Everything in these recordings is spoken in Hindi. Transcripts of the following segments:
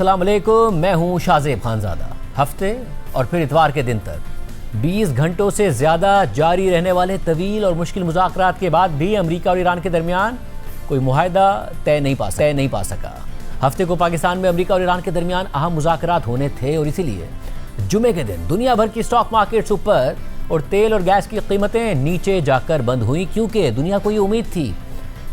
अस्सलाम वालेकुम, मैं हूं शाहजेब खानज़ादा। हफ्ते और फिर इतवार के दिन तक 20 घंटों से ज़्यादा जारी रहने वाले तवील और मुश्किल मुज़ाकरात के बाद भी अमेरिका और ईरान के दरमियान कोई मुआहदा तय नहीं पा सका। हफ्ते को पाकिस्तान में अमेरिका और ईरान के दरमियान अहम मुज़ाकरात होने थे और इसीलिए जुमे के दिन दुनिया भर की स्टॉक मार्केट्स ऊपर और तेल और गैस की कीमतें नीचे जाकर बंद हुई, क्योंकि दुनिया को ये उम्मीद थी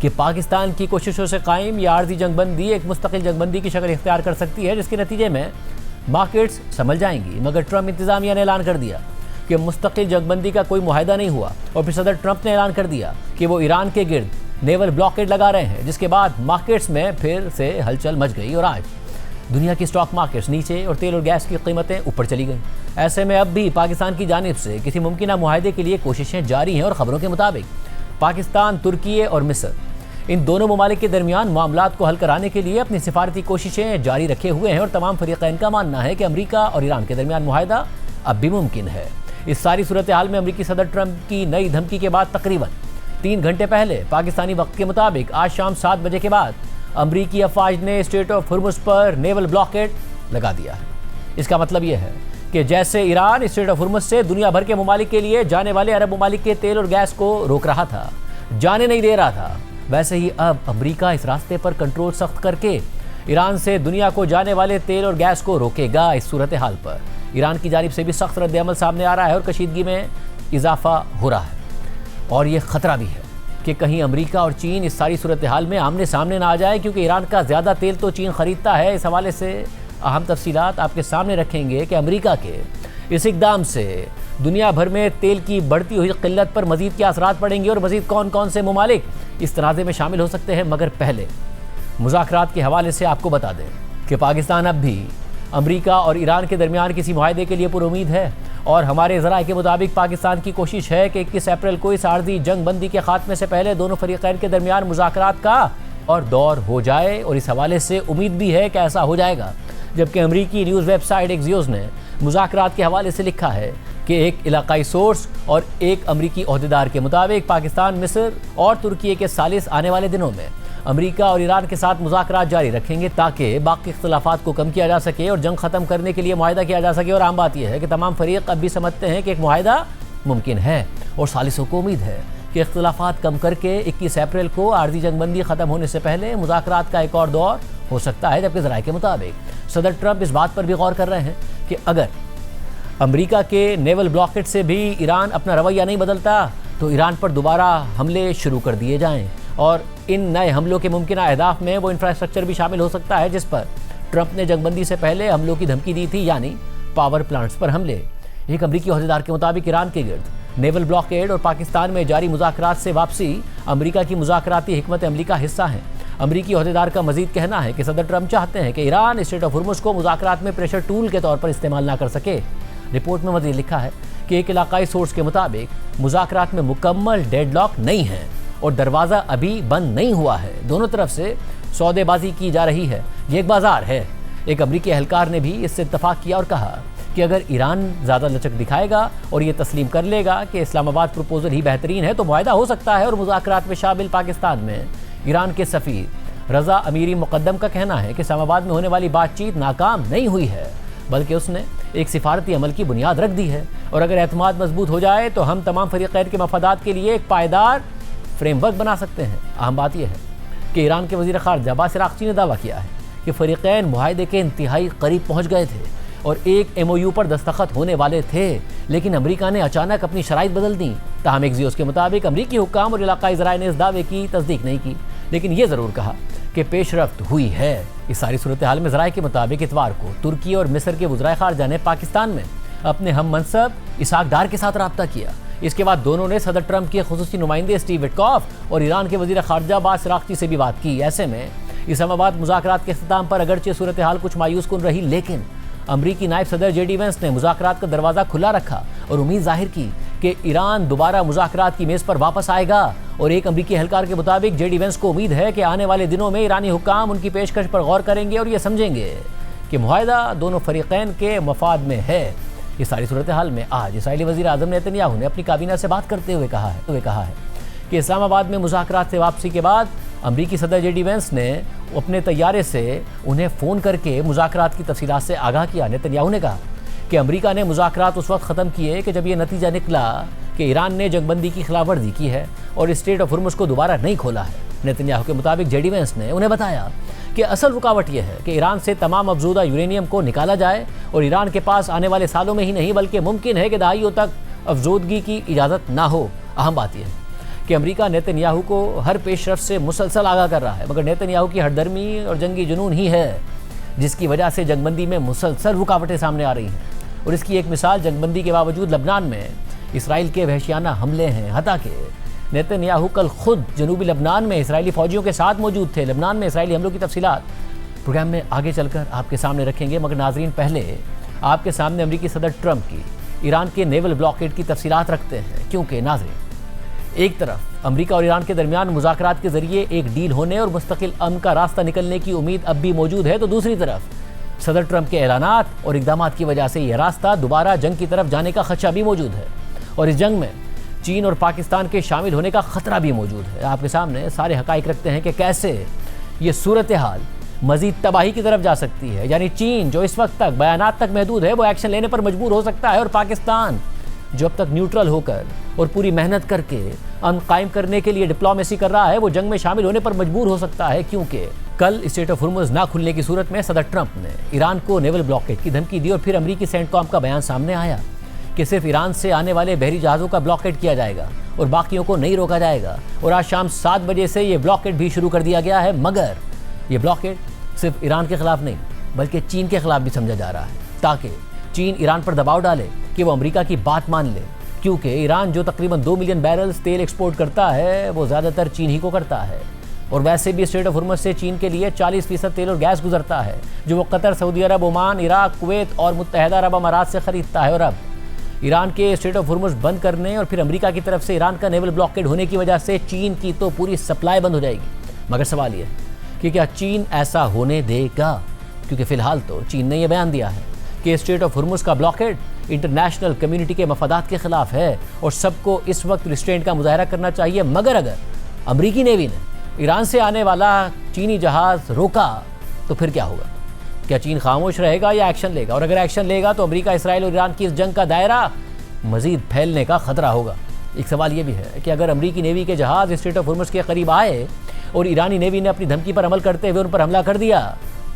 कि पाकिस्तान की कोशिशों से कायम या आर्जी जंगबंदी एक मुस्तकिल जंगबंदी की शक्ल इख्तियार कर सकती है, जिसके नतीजे में मार्केट्स संभल जाएंगी। मगर ट्रंप इंतजामिया ने ऐलान कर दिया कि मुस्तकिल जंगबंदी का कोई मुआहदा नहीं हुआ और फिर सदर ट्रंप ने ऐलान कर दिया कि वो ईरान के गिर्द नेवल ब्लॉकेड लगा रहे हैं, जिसके बाद मार्केट्स में फिर से हलचल मच गई और आज दुनिया की स्टॉक मार्केट्स नीचे और तेल और गैस की कीमतें ऊपर चली गई। ऐसे में अब भी पाकिस्तान की जानिब से किसी मुमकिन मुआहदे के लिए कोशिशें जारी हैं और खबरों के मुताबिक पाकिस्तान, तुर्की और मिस्र इन दोनों ममालिक के दरमियान मामलात को हल कराने के लिए अपनी सिफारती कोशिशें जारी रखे हुए हैं और तमाम फरीक़ैन का मानना है कि अमेरिका और ईरान के दरमियान मुआहदा अब भी मुमकिन है। इस सारी सूरत हाल में अमेरिकी सदर ट्रंप की नई धमकी के बाद तकरीबन 3 घंटे पहले पाकिस्तानी वक्त के मुताबिक आज शाम 7 बजे के बाद अमरीकी अफवाज ने स्ट्रेट ऑफ हुर्मुज़ पर नेवल ब्लॉकेड लगा दिया है। इसका मतलब यह है कि जैसे ईरान स्ट्रेट ऑफ हुर्मुज़ से दुनिया भर के ममालिक के लिए जाने वाले अरब ममालिक के तेल और गैस को रोक रहा था, जाने नहीं दे रहा था, वैसे ही अब अमरीका इस रास्ते पर कंट्रोल सख्त करके ईरान से दुनिया को जाने वाले तेल और गैस को रोकेगा। इस सूरत हाल पर ईरान की जानिब से भी सख्त रद्द-ए-अमल सामने आ रहा है और कशीदगी में इजाफा हो रहा है और ये ख़तरा भी है कि कहीं अमेरिका और चीन इस सारी सूरत हाल में आमने सामने ना आ जाए, क्योंकि ईरान का ज़्यादा तेल तो चीन ख़रीदता है। इस हवाले से अहम तफसीलात आपके सामने रखेंगे कि अमेरिका के इस इक़दाम से दुनिया भर में तेल की बढ़ती हुई किल्लत पर मज़ीद क्या असरात पड़ेंगे और मज़ीद कौन कौन से ममालिक इस तनाज़े में शामिल हो सकते हैं। मगर पहले मुज़ाकरात के हवाले से आपको बता दें कि पाकिस्तान अब भी अमेरिका और ईरान के दरमियान किसी मुआहदे के लिए पुरुमीद है और हमारे ज़राए के मुताबिक पाकिस्तान की कोशिश है कि 21 अप्रैल को इस आर्जी जंग बंदी के खात्मे से पहले दोनों फरीक़ैन के दरमियान मुज़ाकरात का और दौर हो जाए और इस हवाले से उम्मीद भी है कि ऐसा हो जाएगा। जबकि अमरीकी न्यूज़ वेबसाइट एक्सियोस ने मुज़ाकरात के हवाले से लिखा है कि एक इलाकाई सोर्स और एक अमरीकी ओहदेदार के मुताबिक पाकिस्तान, मिस्र और तुर्की के सालिस आने वाले दिनों में अमरीका और ईरान के साथ मुज़ाकरात जारी रखेंगे ताकि बाकी इख्तिलाफ़ात को कम किया जा सके और जंग ख़त्म करने के लिए मुआहदा किया जा सके। और आम बात यह है कि तमाम फरीक अब भी समझते हैं कि एक मुआहदा मुमकिन है और सालिसों को उम्मीद है कि इख्तिलाफ़ात कम करके 21 अप्रैल को आर्जी जंगबंदी ख़त्म होने से पहले मुज़ाकरात का एक और दौर हो सकता है। जबकि ज़राए के मुताबिक सदर ट्रंप इस बात पर भी गौर कर रहे हैं कि अगर अमेरिका के नेवल ब्लॉकेट से भी ईरान अपना रवैया नहीं बदलता तो ईरान पर दोबारा हमले शुरू कर दिए जाएं और इन नए हमलों के मुमकिन अहदाफ में वो इंफ्रास्ट्रक्चर भी शामिल हो सकता है जिस पर ट्रंप ने जंगबंदी से पहले हमलों की धमकी दी थी, यानी पावर प्लांट्स पर हमले। एक अमरीकी ओहदेदार के मुताबिक ईरान के गिर्द नेवल ब्लॉकेड और पाकिस्तान में जारी मुज़ाकरात से वापसी अमरीका की मुज़ाकराती हिकमत अमली का हिस्सा है। अमरीकी ओहदेदार का मजीद कहना है कि सदर ट्रंप चाहते हैं कि ईरान स्ट्रेट ऑफ हुर्मुज़ को मुज़ाकरात में प्रेशर टूल के तौर पर इस्तेमाल ना कर सके। रिपोर्ट में मजीद लिखा है कि एक इलाकाई सोर्स के मुताबिक मुज़ाकरात में मुकम्मल डेडलॉक नहीं है और दरवाज़ा अभी बंद नहीं हुआ है। दोनों तरफ से सौदेबाजी की जा रही है, ये एक बाजार है। एक अमरीकी एहलकार ने भी इससे इत्तफाक किया और कहा कि अगर ईरान ज़्यादा लचक दिखाएगा और ये तस्लीम कर लेगा कि इस्लामाबाद प्रपोजल ही बेहतरीन है तो मुआहदा हो सकता है। और मुज़ाकरात में शामिल पाकिस्तान में ईरान के सफ़ीर रज़ा अमीरी मुक़द्दम का कहना है कि इस्लामाबाद में होने वाली बातचीत नाकाम नहीं हुई है, बल्कि उसने एक सिफारती अमल की बुनियाद रख दी है और अगर एतमाद मजबूत हो जाए तो हम तमाम फरीक़ैन के मफादात के लिए एक पायदार फ्रेमवर्क बना सकते हैं। अहम बात यह है कि ईरान के वज़ीर ख़ारजा अब्बास अराग़ची ने दावा किया है कि फ़रीक़ैन मुआहदे के इंतहाई करीब पहुँच गए थे और एक MOU पर दस्तखत होने वाले थे, लेकिन अमरीका ने अचानक अपनी शराइत बदल दी। ताहम एक्सियोस के मुताबिक अमरीकी हुक्काम और इलाकाई ज़राए ने इस दावे की तस्दीक नहीं की, लेकिन ये ज़रूर कहा कि पेशरफ्त हुई है। इस सारी सूरत हाल में ज़राए के मुताबिक इतवार को तुर्की और मिस्र के वज़राए ख़ारजा ने पाकिस्तान में अपने हम मनसब इसहाक डार के साथ रब्ता किया। इसके बाद दोनों ने सदर ट्रंप के खुसूसी नुमाइंदे स्टीव विटकॉफ और ईरान के वज़ीर ख़ारजा अब्बास अराग़ची से भी बात की। ऐसे में इस्लामाबाद मुज़ाकरात के इख्तिताम पर अगरचे सूरत हाल कुछ मायूस कुन रही, लेकिन अमरीकी नायब सदर JD वेंस ने मुज़ाकरात का दरवाज़ा खुला रखा और उम्मीद जाहिर की कि ईरान दोबारा मुज़ाकरात की मेज़ पर वापस आएगा। और एक अमरीकी एहलकार के मुताबिक JD वेंस को उम्मीद है कि आने वाले दिनों में ईरानी हुक्काम उनकी पेशकश पर गौर करेंगे और ये समझेंगे कि मुआहदा दोनों फरीक़ैन के मफाद में है। इस सारी सूरत हाल में आज इसराइली वज़ीर आज़म नेतन्याहू ने अपनी काबीना से बात करते हुए कहा है कि इस्लामाबाद में मुज़ाकरात से वापसी के बाद अमरीकी सदर जेडी वेंस ने अपने तैयारे से उन्हें फ़ोन करके मुज़ाकरात की तफसीलात से आगाह किया। नेतन्याहू ने कहा कि अमरीका ने मुज़ाकरात उस वक्त ख़त्म किए कि जब ये नतीजा निकला कि ईरान ने जंगबंदी की खिलाफवर्जी की है और स्ट्रेट ऑफ हुर्मुज़ को दोबारा नहीं खोला है। नेतन्याहू के मुताबिक जेडी वेंस ने उन्हें बताया कि असल रुकावट यह है कि ईरान से तमाम अफजूदा यूरेनियम को निकाला जाए और ईरान के पास आने वाले सालों में ही नहीं बल्कि मुमकिन है कि दहाइयों तक अफजूदगी की इजाज़त ना हो। अहम बात यह है कि अमरीका नेतन्याहू को हर पेशरफ से मुसलसल आगाह कर रहा है, मगर नेतन्याहू की हरदर्मी और जंगी जुनून ही है जिसकी वजह से जंगबंदी में मुसलसल रुकावटें सामने आ रही हैं। और इसकी एक मिसाल जंगबंदी के बावजूद लबनान में इसराइल के वहशियाना हमले हैं। हता के नेतन्याहू कल खुद जनूबी लबनान में इसराइली फौजियों के साथ मौजूद थे। लबनान में इसराइली हमलों की तफसीलात प्रोग्राम में आगे चलकर आपके सामने रखेंगे, मगर नाजरीन पहले आपके सामने अमरीकी सदर ट्रंप की ईरान के नेवल ब्लॉकेड की तफसीलात रखते हैं। क्योंकि नाजरीन, एक तरफ अमरीका और ईरान के दरमियान मुज़ाकरात के जरिए एक डील होने और मुस्तकिल अमन का रास्ता निकलने की उम्मीद अब भी मौजूद है, तो दूसरी तरफ सदर ट्रंप के ऐलानात और इक़दामात की वजह से यह रास्ता दोबारा जंग की तरफ जाने का खदशा भी मौजूद है और इस जंग में चीन और पाकिस्तान के शामिल होने का खतरा भी मौजूद है। आपके सामने सारे हकाइक रखते हैं कि कैसे ये सूरत हाल मजीद तबाही की तरफ जा सकती है। यानी चीन जो इस वक्त तक बयानात तक महदूद है वो एक्शन लेने पर मजबूर हो सकता है और पाकिस्तान जो अब तक न्यूट्रल होकर और पूरी मेहनत करके अमन कायम करने के लिए डिप्लोमेसी कर रहा है वो जंग में शामिल होने पर मजबूर हो सकता है। क्योंकि कल स्ट्रेट ऑफ हुर्मुज़ ना खुलने की सूरत में सदर ट्रंप ने ईरान को नेवल ब्लॉकेड की धमकी दी और फिर अमरीकी सेंटकॉम का बयान सामने आया कि सिर्फ ईरान से आने वाले बहरी जहाज़ों का ब्लॉकेड किया जाएगा और बाकियों को नहीं रोका जाएगा। और आज शाम 7 बजे से ये ब्लॉकेड भी शुरू कर दिया गया है, मगर ये ब्लॉकेड सिर्फ ईरान के खिलाफ नहीं बल्कि चीन के खिलाफ भी समझा जा रहा है, ताकि चीन ईरान पर दबाव डाले कि वो अमेरिका की बात मान ले। क्योंकि ईरान जो तकरीबन 2 मिलियन बैरल्स तेल एक्सपोर्ट करता है वो ज़्यादातर चीन ही को करता है और वैसे भी स्ट्रेट ऑफ हुर्मुज़ से चीन के लिए 40% तेल और गैस गुजरता है जो वो कतर, सऊदी अरब, ओमान, इराक, कुवैत और मुत्तहदा अरब अमारात से ख़रीदता है। और अब ईरान के स्ट्रेट ऑफ हुर्मुज़ बंद करने और फिर अमेरिका की तरफ से ईरान का नेवल ब्लॉकेड होने की वजह से चीन की तो पूरी सप्लाई बंद हो जाएगी। मगर सवाल यह है कि क्या चीन ऐसा होने देगा? क्योंकि फ़िलहाल तो चीन ने यह बयान दिया है कि स्ट्रेट ऑफ हुर्मुज़ का ब्लॉकेड इंटरनेशनल कम्युनिटी के मफादात के खिलाफ है और सबको इस वक्त रिस्ट्रेंट का मुजाहरा करना चाहिए। मगर अगर अमरीकी नेवी ने ईरान से आने वाला चीनी जहाज़ रोका तो फिर क्या होगा? क्या चीन खामोश रहेगा या एक्शन लेगा? और अगर एक्शन लेगा तो अमेरिका, इसराइल और ईरान की इस जंग का दायरा मजीद फैलने का खतरा होगा। एक सवाल ये भी है कि अगर अमरीकी नेवी के जहाज़ स्ट्रेट ऑफ हुर्मुज़ के करीब आए और ईरानी नेवी ने अपनी धमकी पर अमल करते हुए उन पर हमला कर दिया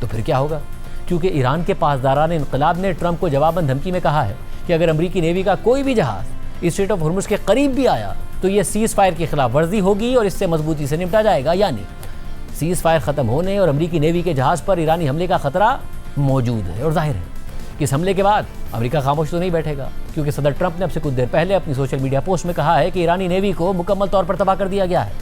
तो फिर क्या होगा? क्योंकि ईरान के पासदारान इनकलाब ने ट्रंप को जवाबन धमकी में कहा है कि अगर अमरीकी नेवी का कोई भी जहाज़ स्ट्रेट ऑफ हुर्मुज़ के करीब भी आया तो ये सीज़ फायर की खिलाफ वर्जी होगी और इससे मजबूती से निपटा जाएगा। यानी सीज़ फायर ख़त्म होने और अमरीकी नेवी के जहाज़ पर ईरानी हमले का खतरा मौजूद है। और जाहिर है कि इस हमले के बाद अमेरिका खामोश तो नहीं बैठेगा, क्योंकि सदर ट्रंप ने अब से कुछ देर पहले अपनी सोशल मीडिया पोस्ट में कहा है कि ईरानी नेवी को मुकम्मल तौर पर तबाह कर दिया गया है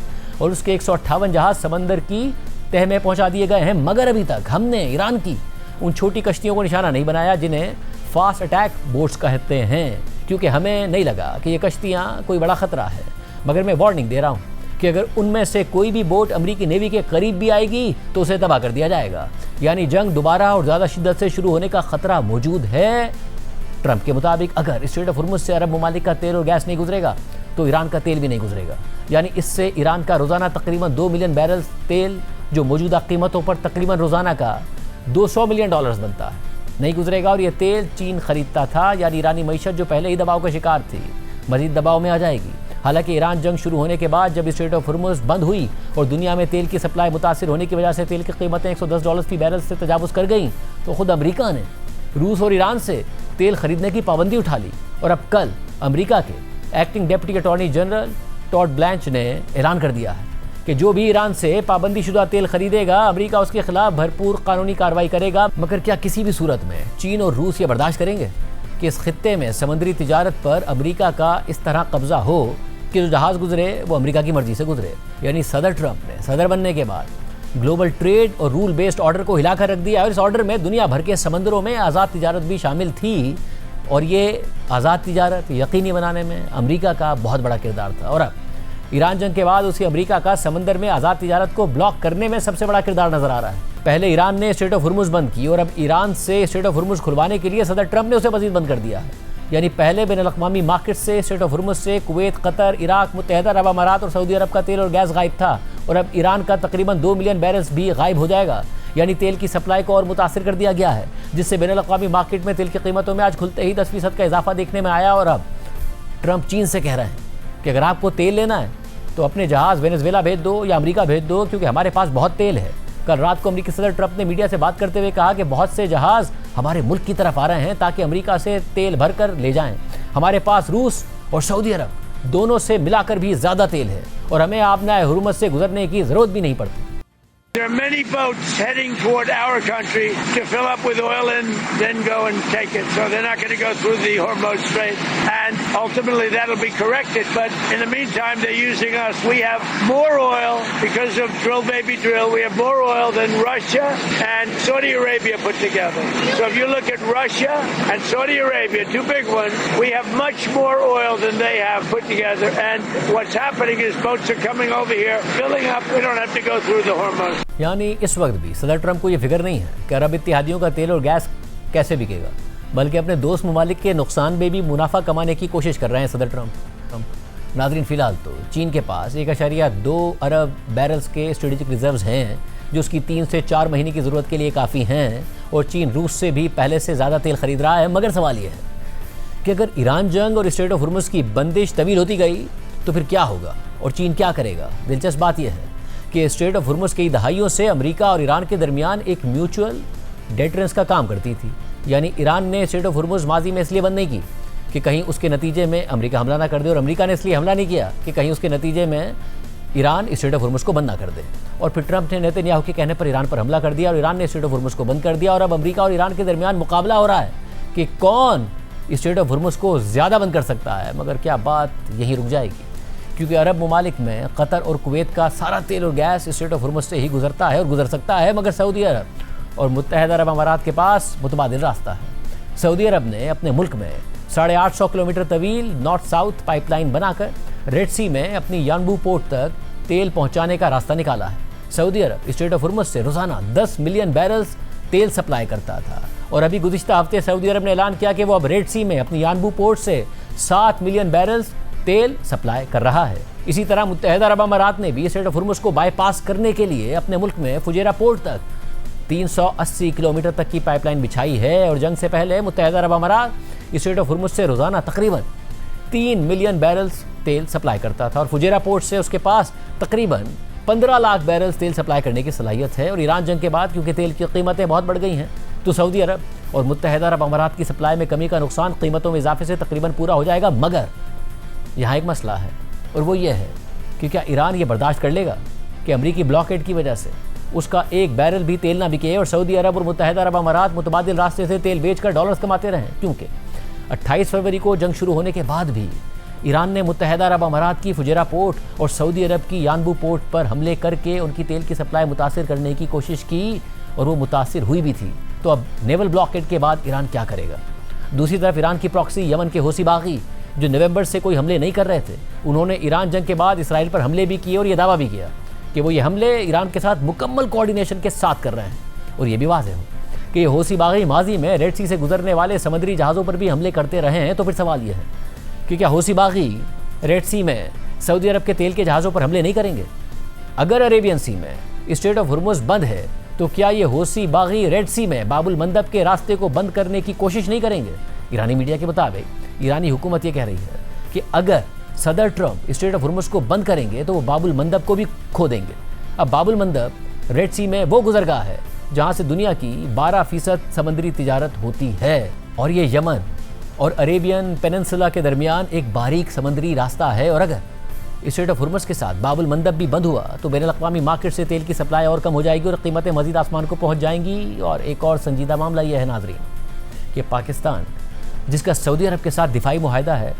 और उसके 158 जहाज़ समंदर की तह में पहुंचा दिए गए हैं। मगर अभी तक हमने ईरान की उन छोटी कश्तियों को निशाना नहीं बनाया जिन्हें फास्ट अटैक बोट्स कहते हैं, क्योंकि हमें नहीं लगा कि ये कश्तियाँ कोई बड़ा ख़तरा है। मगर मैं वार्निंग दे रहा हूँ कि अगर उनमें से कोई भी बोट अमरीकी नेवी के करीब भी आएगी तो उसे तबाह कर दिया जाएगा। यानी जंग दोबारा और ज़्यादा शिद्दत से शुरू होने का ख़तरा मौजूद है। ट्रंप के मुताबिक अगर स्ट्रेट ऑफ हुर्मुज़ से अरब ममालिक का तेल और गैस नहीं गुजरेगा तो ईरान का तेल भी नहीं गुजरेगा। यानी इससे ईरान का रोज़ाना तकरीबन 2 मिलियन बैरल तेल जो मौजूदा कीमतों पर तकरीबन रोज़ाना का $200 मिलियन बनता है नहीं गुजरेगा और ये तेल चीन खरीदता था। यानी ईरानी मईशत जो पहले ही दबाव का शिकार थी मज़ीद दबाव में आ जाएगी। हालांकि ईरान जंग शुरू होने के बाद जब स्ट्रेट ऑफ हुर्मुज़ बंद हुई और दुनिया में तेल की सप्लाई मुतासिर होने की वजह से तेल की कीमतें $110 फी बैरल से तजावुज़ कर गई तो ख़ुद अमरीका ने रूस और ईरान से तेल खरीदने की पाबंदी उठा ली। और अब कल अमरीका के acting deputy attorney general Todd Blanche ने ऐलान कर दिया है कि जो भी ईरान से पाबंदी शुदा तेल खरीदेगा अमरीका उसके खिलाफ भरपूर कानूनी कार्रवाई करेगा। मगर क्या किसी भी सूरत में चीन और रूस ये बर्दाश्त करेंगे कि इस खित्ते में समुद्री तिजारत पर अमरीका का इस तरह कब्जा हो कि जो जहाज़ गुजरे वो अमरीका की मर्जी से गुजरे? यानी सदर ट्रंप ने सदर बनने के बाद ग्लोबल ट्रेड और रूल बेस्ड ऑर्डर को हिलाकर रख दिया और इस ऑर्डर में दुनिया भर के समंदरों में आज़ाद तिजारत भी शामिल थी और ये आज़ाद तिजारत यकीनी बनाने में अमरीका का बहुत बड़ा किरदार था। और अब ईरान जंग के बाद उसी अमरीका का समंदर में आज़ाद तिजारत को ब्लॉक करने में सबसे बड़ा किरदार नजर आ रहा है। पहले ईरान ने स्ट्रेट ऑफ हुर्मुज़ बंद की और अब ईरान से स्ट्रेट ऑफ हुर्मुज़ खुलवाने के लिए सदर ट्रंप ने उसे मज़ीद बंद कर दिया है। यानी पहले बैनुल-अक़वामी मार्केट से स्ट्रेट ऑफ हुर्मुज़ से कुवैत, कतर, इराक, मुत्तहदा अरब अमारात और सऊदी अरब का तेल और गैस गायब था और अब ईरान का तकरीबन 2 मिलियन बैरल्स भी गायब हो जाएगा। यानी तेल की सप्लाई को और मुतासिर कर दिया गया है, जिससे बैनुल-अक़वामी मार्केट में तेल की कीमतों में आज खुलते ही 10% का इजाफा देखने में आया। और अब ट्रंप चीन से कह रहे हैं कि अगर आपको तेल लेना है तो अपने जहाज़ वेनेजुएला भेज दो या अमेरिका भेज दो, क्योंकि हमारे पास बहुत तेल है। कल रात को अमेरिकी सदर ट्रंप ने मीडिया से बात करते हुए कहा कि बहुत से जहाज़ हमारे मुल्क की तरफ आ रहे हैं ताकि अमेरिका से तेल भर कर ले जाएं। हमारे पास रूस और सऊदी अरब दोनों से मिलाकर भी ज़्यादा तेल है और हमें आबनाए हुर्मुज़ से गुजरने की ज़रूरत भी नहीं पड़ती। There are many boats heading toward our country to fill up with oil and then go and take it. So they're not going to go through the Hormuz Strait. And ultimately that'll be corrected. But in the meantime, they're using us. We have more oil because of drill baby drill. We have more oil than Russia and Saudi Arabia put together. So if you look at Russia and Saudi Arabia, two big ones, we have much more oil than they have put together. And what's happening is boats are coming over here, filling up. We don't have to go through the Hormuz. यानी इस वक्त भी सदर ट्रंप को यह फिक्र नहीं है कि अरब इत्तेहादियों का तेल और गैस कैसे बिकेगा, बल्कि अपने दोस्त ममालिक के नुकसान में भी मुनाफा कमाने की कोशिश कर रहे हैं सदर ट्रंप। नाज़रीन, फिलहाल तो चीन के पास 1.2 अरब बैरल्स के स्ट्रेटेजिक रिजर्व्स हैं, जो उसकी 3 से 4 महीने की ज़रूरत के लिए काफ़ी हैं। और चीन रूस से भी पहले से ज़्यादा तेल खरीद रहा है। मगर सवाल यह है कि अगर ईरान जंग और स्ट्रेट ऑफ हुर्मुज़ की बंदिश तवील होती गई तो फिर क्या होगा और चीन क्या करेगा। दिलचस्प बात यह है कि स्ट्रेट ऑफ हुर्मुज़ कई दहाइयों से अमेरिका और ईरान के दरमियान एक म्यूचुअल डेटरेंस का काम करती थी। यानी ईरान ने स्ट्रेट ऑफ हुर्मुज़ माजी में इसलिए बंद नहीं की कि कहीं उसके नतीजे में अमेरिका हमला ना कर दे, और अमेरिका ने इसलिए हमला नहीं किया कि कहीं उसके नतीजे में ईरान स्ट्रेट ऑफ हुर्मुज़ को बंद ना कर दे। और फिर ट्रंप ने नेतन्याहू के कहने पर ईरान पर हमला कर दिया और ईरान ने स्ट्रेट ऑफ हुर्मुज़ को बंद कर दिया। और अब अमेरिका और ईरान के दरमियान मुकाबला हो रहा है कि कौन स्ट्रेट ऑफ हुर्मुज़ को ज़्यादा बंद कर सकता है। मगर क्या बात यहीं रुक जाएगी, क्योंकि अरब ममालिक में कतर और कुवैत का सारा तेल और गैस स्ट्रेट ऑफ हुर्मुज़ से ही गुजरता है और गुजर सकता है। मगर सऊदी अरब और मुत्तहदा अरब अमारात के पास मुतबादिल रास्ता है। सऊदी अरब ने अपने मुल्क में 850 किलोमीटर तवील नॉर्थ साउथ पाइपलाइन बनाकर रेड सी में अपनी यानबू पोर्ट तक तेल पहुंचाने का रास्ता निकाला है। Saudi Arab straight of Hormuz से रोज़ाना 10 मिलियन बैरल्स तेल सप्लाई करता था, और अभी गुज़िश्ता हफ्ते सऊदी अरब ने ऐलान किया कि वो अब रेड सी में अपनी यानबू पोर्ट से 7 मिलियन बैरल्स तेल सप्लाई कर रहा है। इसी तरह मुत्तहदा अरब अमारात ने भी स्ट्रेट ऑफ हुर्मुज़ को बाईपास करने के लिए अपने मुल्क में फुजेरा पोर्ट तक 380 किलोमीटर तक की पाइपलाइन बिछाई है। और जंग से पहले मुत्तहदा अरब अमारात स्ट्रेट ऑफ हुर्मुज़ से रोज़ाना तकरीबन 3 मिलियन बैरल्स तेल सप्लाई करता था, और फुजेरा पोर्ट से उसके पास तकरीबन 15 लाख बैरल्स तेल सप्लाई करने की सलाहियत है। और ईरान जंग के बाद क्योंकि तेल की कीमतें बहुत बढ़ गई हैं, तो सऊदी अरब और मुत्तहदा अरब अमारात की सप्लाई में कमी का नुकसान कीमतों में इजाफे से तकरीबन पूरा हो जाएगा। मगर यहाँ एक मसला है, और वो ये है कि क्या ईरान ये बर्दाश्त कर लेगा कि अमरीकी ब्लॉकेड की वजह से उसका एक बैरल भी तेल ना बिके और सऊदी अरब और मुत्तहदा अरब अमारात मुतबादिल रास्ते से तेल बेचकर डॉलर्स कमाते रहें। क्योंकि 28 फरवरी को जंग शुरू होने के बाद भी ईरान ने मुत्तहदा अरब अमारात की फुजेरा पोर्ट और सऊदी अरब की यानबू पोर्ट पर हमले करके उनकी तेल की सप्लाई मुतासिर करने की कोशिश की, और वो मुतासिर हुई भी थी। तो अब नेवल ब्लॉकेड के बाद ईरान क्या करेगा। दूसरी तरफ ईरान की प्रॉक्सी यमन के हौसी बागी, जो नवंबर से कोई हमले नहीं कर रहे थे, उन्होंने ईरान जंग के बाद इसराइल पर हमले भी किए और ये दावा भी किया कि वो ये हमले ईरान के साथ मुकम्मल कोऑर्डिनेशन के साथ कर रहे हैं। और ये भी वाज़ेह हो कि ये हौसी बागी माजी में रेड सी से गुजरने वाले समुद्री जहाज़ों पर भी हमले करते रहे हैं। तो फिर सवाल ये है कि क्या हौसी बागी रेड सी में सऊदी अरब के तेल के जहाज़ों पर हमले नहीं करेंगे। अगर अरेबियन सी में स्ट्रेट ऑफ हुर्मुज़ बंद है, तो क्या ये हौसी बागी रेड सी में बाबुल मंदब के रास्ते को बंद करने की कोशिश नहीं करेंगे। ईरानी मीडिया के मुताबिक ईरानी हुकूमत ये कह रही है कि अगर सदर ट्रंप स्ट्रेट ऑफ हुर्मुज़ को बंद करेंगे तो वो बाबुल मंदब को भी खो देंगे। अब बाबुल मंदब रेड सी में वो गुजरगाह है जहाँ से दुनिया की 12% समुद्री तिजारत होती है, और ये यमन और अरेबियन पेनिनसुला के दरमियान एक बारीक समुद्री रास्ता है। और अगर स्ट्रेट ऑफ हुर्मुज़ के साथ बाबुल मंदब भी बंद हुआ तो बैनुल-अक़वामी मार्केट से तेल की सप्लाई और कम हो जाएगी और कीमतें मज़ीद आसमान को पहुँच जाएंगी। और एक और संजीदा मामला यह है नाज़रीन कि पाकिस्तान, जिसका सऊदी अरब के साथ दिफाई मुआहदा है,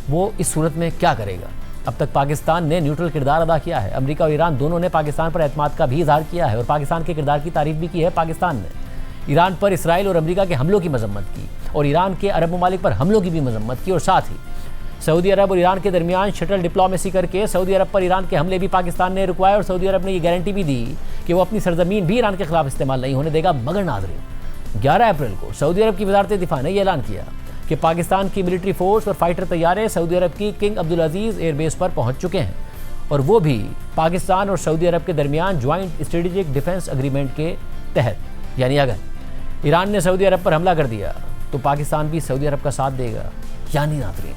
वो इस सूरत में क्या करेगा। अब तक पाकिस्तान ने न्यूट्रल किरदार अदा किया है। अमेरिका और ईरान दोनों ने पाकिस्तान पर एतमाद का भी इजहार किया है और पाकिस्तान के किरदार की तारीफ भी की है। पाकिस्तान ने ईरान पर इसराइल और अमेरिका के हमलों की मजम्मत की और ईरान के अरब ममालिक पर हमलों की भी मजम्मत की, और साथ ही सऊदी अरब और ईरान के दरमियान शटल डिप्लोमेसी करके सऊदी अरब पर ईरान के हमले भी पाकिस्तान ने रुकवाए, और सऊदी अरब ने ये गारंटी भी दी कि वो अपनी सरजमीन भी ईरान के खिलाफ इस्तेमाल नहीं होने देगा। मगर नाज़रीन, 11 अप्रैल को सऊदी अरब की वज़ारत दिफा ने यह ऐलान किया कि पाकिस्तान की मिलिट्री फोर्स और फाइटर तैयारे सऊदी अरब की किंग अब्दुल अजीज़ एयरबेस पर पहुंच चुके हैं, और वो भी पाकिस्तान और सऊदी अरब के दरमियान ज्वाइंट स्ट्रेटेजिक डिफेंस एग्रीमेंट के तहत। यानी अगर ईरान ने सऊदी अरब पर हमला कर दिया तो पाकिस्तान भी सऊदी अरब का साथ देगा। यानी नाज़रीन,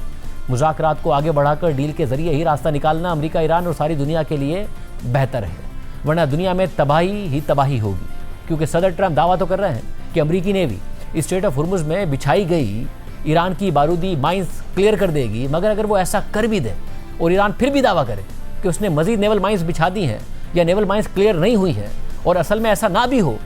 मुज़ाकरात को आगे बढ़ाकर डील के ज़रिए ही रास्ता निकालना अमेरिका, ईरान और सारी दुनिया के लिए बेहतर है, वरना दुनिया में तबाही ही तबाही होगी। क्योंकि सदर ट्रंप दावा तो कर रहे हैं कि अमेरिकी नेवी स्ट्रेट ऑफ हुर्मुज़ में बिछाई गई ईरान की बारूदी माइंस क्लियर कर देगी, मगर अगर वो ऐसा कर भी दे और ईरान फिर भी दावा करे कि उसने मज़ीद नेवल माइंस बिछा दी हैं या नेवल माइंस क्लियर नहीं हुई हैं और असल में ऐसा ना भी हो,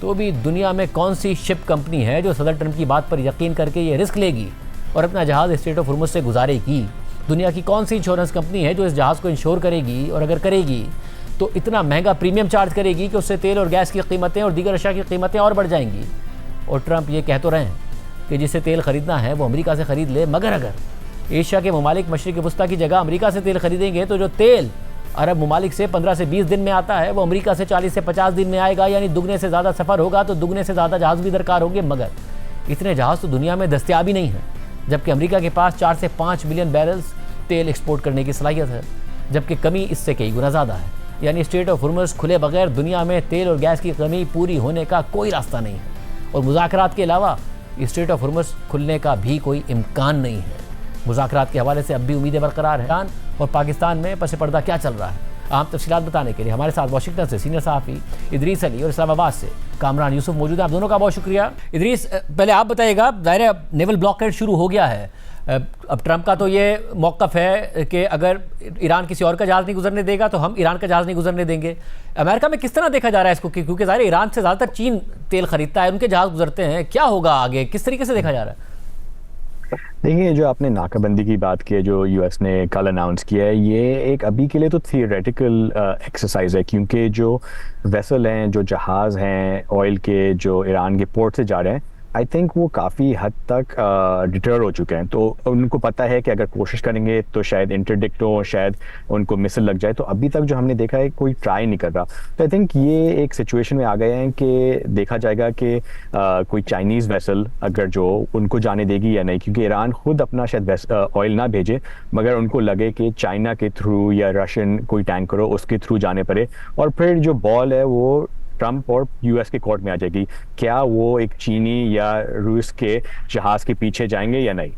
तो भी दुनिया में कौन सी शिप कंपनी है जो सदर ट्रंप की बात पर यकीन करके ये रिस्क लेगी और अपना जहाज़ स्ट्रेट ऑफ हुर्मुज़ से गुजारेगी? दुनिया की कौन सी इंश्योरेंस कंपनी है जो इस जहाज़ को इंश्योर करेगी और अगर करेगी तो इतना महंगा प्रीमियम चार्ज करेगी कि उससे तेल और गैस की कीमतें और दीगर अशिया की कीमतें और बढ़ जाएंगी? और ट्रंप ये कह तो रहे हैं कि जिसे तेल ख़रीदना है वो अमेरिका से ख़रीद ले, मगर अगर एशिया के ममालिक मशरिक़ वस्ता की जगह अमेरिका से तेल खरीदेंगे तो जो तेल अरब ममालिक से 15 से 20 दिन में आता है वो अमेरिका से 40 से 50 दिन में आएगा। यानी दुगने से ज़्यादा सफ़र होगा तो दुगने से ज़्यादा जहाज़ भी दरकार होंगे, मगर इतने जहाज़ तो दुनिया में दस्तयाब ही नहीं है। जबकि अमेरिका के पास 4 से 5 मिलियन बैरल्स तेल एक्सपोर्ट करने की सलाहियत है, जबकि कमी इससे कई गुना ज़्यादा है। यानी स्ट्रेट ऑफ हुर्मुज़ खुले बगैर दुनिया में तेल और गैस की कमी पूरी होने का कोई रास्ता नहीं है और मुज़ाकरात के अलावा स्ट्रेट ऑफ हुर्मुज़ खुलने का भी कोई इम्कान नहीं है। मुज़ाकरात के हवाले से अब भी उम्मीदें बरकरार हैं। ईरान और पाकिस्तान में पस पर्दा क्या चल रहा है, आम तफसीलात बताने के लिए हमारे साथ वाशिंगटन से सीनियर सहाफ़ी इदरीस अली और इस्लामाबाद से कामरान यूसुफ मौजूद है। आप दोनों का बहुत शुक्रिया। इदरीस, पहले आप बताइएगा, ज़ाहिर नेवल ब्लॉकेड शुरू हो गया है। अब ट्रंप का तो ये मौक़िफ़ है कि अगर ईरान किसी और का जहाज़ नहीं गुजरने देगा तो हम ईरान का जहाज़ नहीं गुजरने देंगे। अमेरिका में किस तरह देखा जा रहा है इसको, क्योंकि ज़ाहिर ईरान से ज़्यादातर चीन तेल खरीदता है, उनके जहाज़ गुजरते हैं, क्या होगा आगे, किस तरीके से देखा जा रहा है? देखिए, जो आपने नाकाबंदी की बात की है जो यूएस ने कल अनाउंस किया है, ये एक अभी के लिए तो थियोरेटिकल एक्सरसाइज है, क्योंकि जो वेसल हैं, जो जहाज़ हैं ऑयल के, जो ईरान के पोर्ट से जा रहे हैं, आई थिंक वो काफ़ी हद तक डिटर हो चुके हैं। तो उनको पता है कि अगर कोशिश करेंगे तो शायद इंटरडिक्ट हो, शायद उनको मिसल लग जाए। तो अभी तक जो हमने देखा है कोई ट्राई नहीं कर रहा। तो आई थिंक ये एक सिचुएशन में आ गए हैं कि देखा जाएगा कि कोई चाइनीज़ वेसल अगर जो उनको जाने देगी या नहीं, क्योंकि ईरान खुद अपना शायद ऑयल ना भेजे, मगर उनको लगे कि चाइना के थ्रू या रशियन कोई टैंकर हो उसके थ्रू जाने पड़े, और फिर जो बॉल है वो ट्रंप और यूएस के कोर्ट में आ जाएगी। क्या वो एक चीनी या रूस के जहाज के पीछे जाएंगे या नहीं?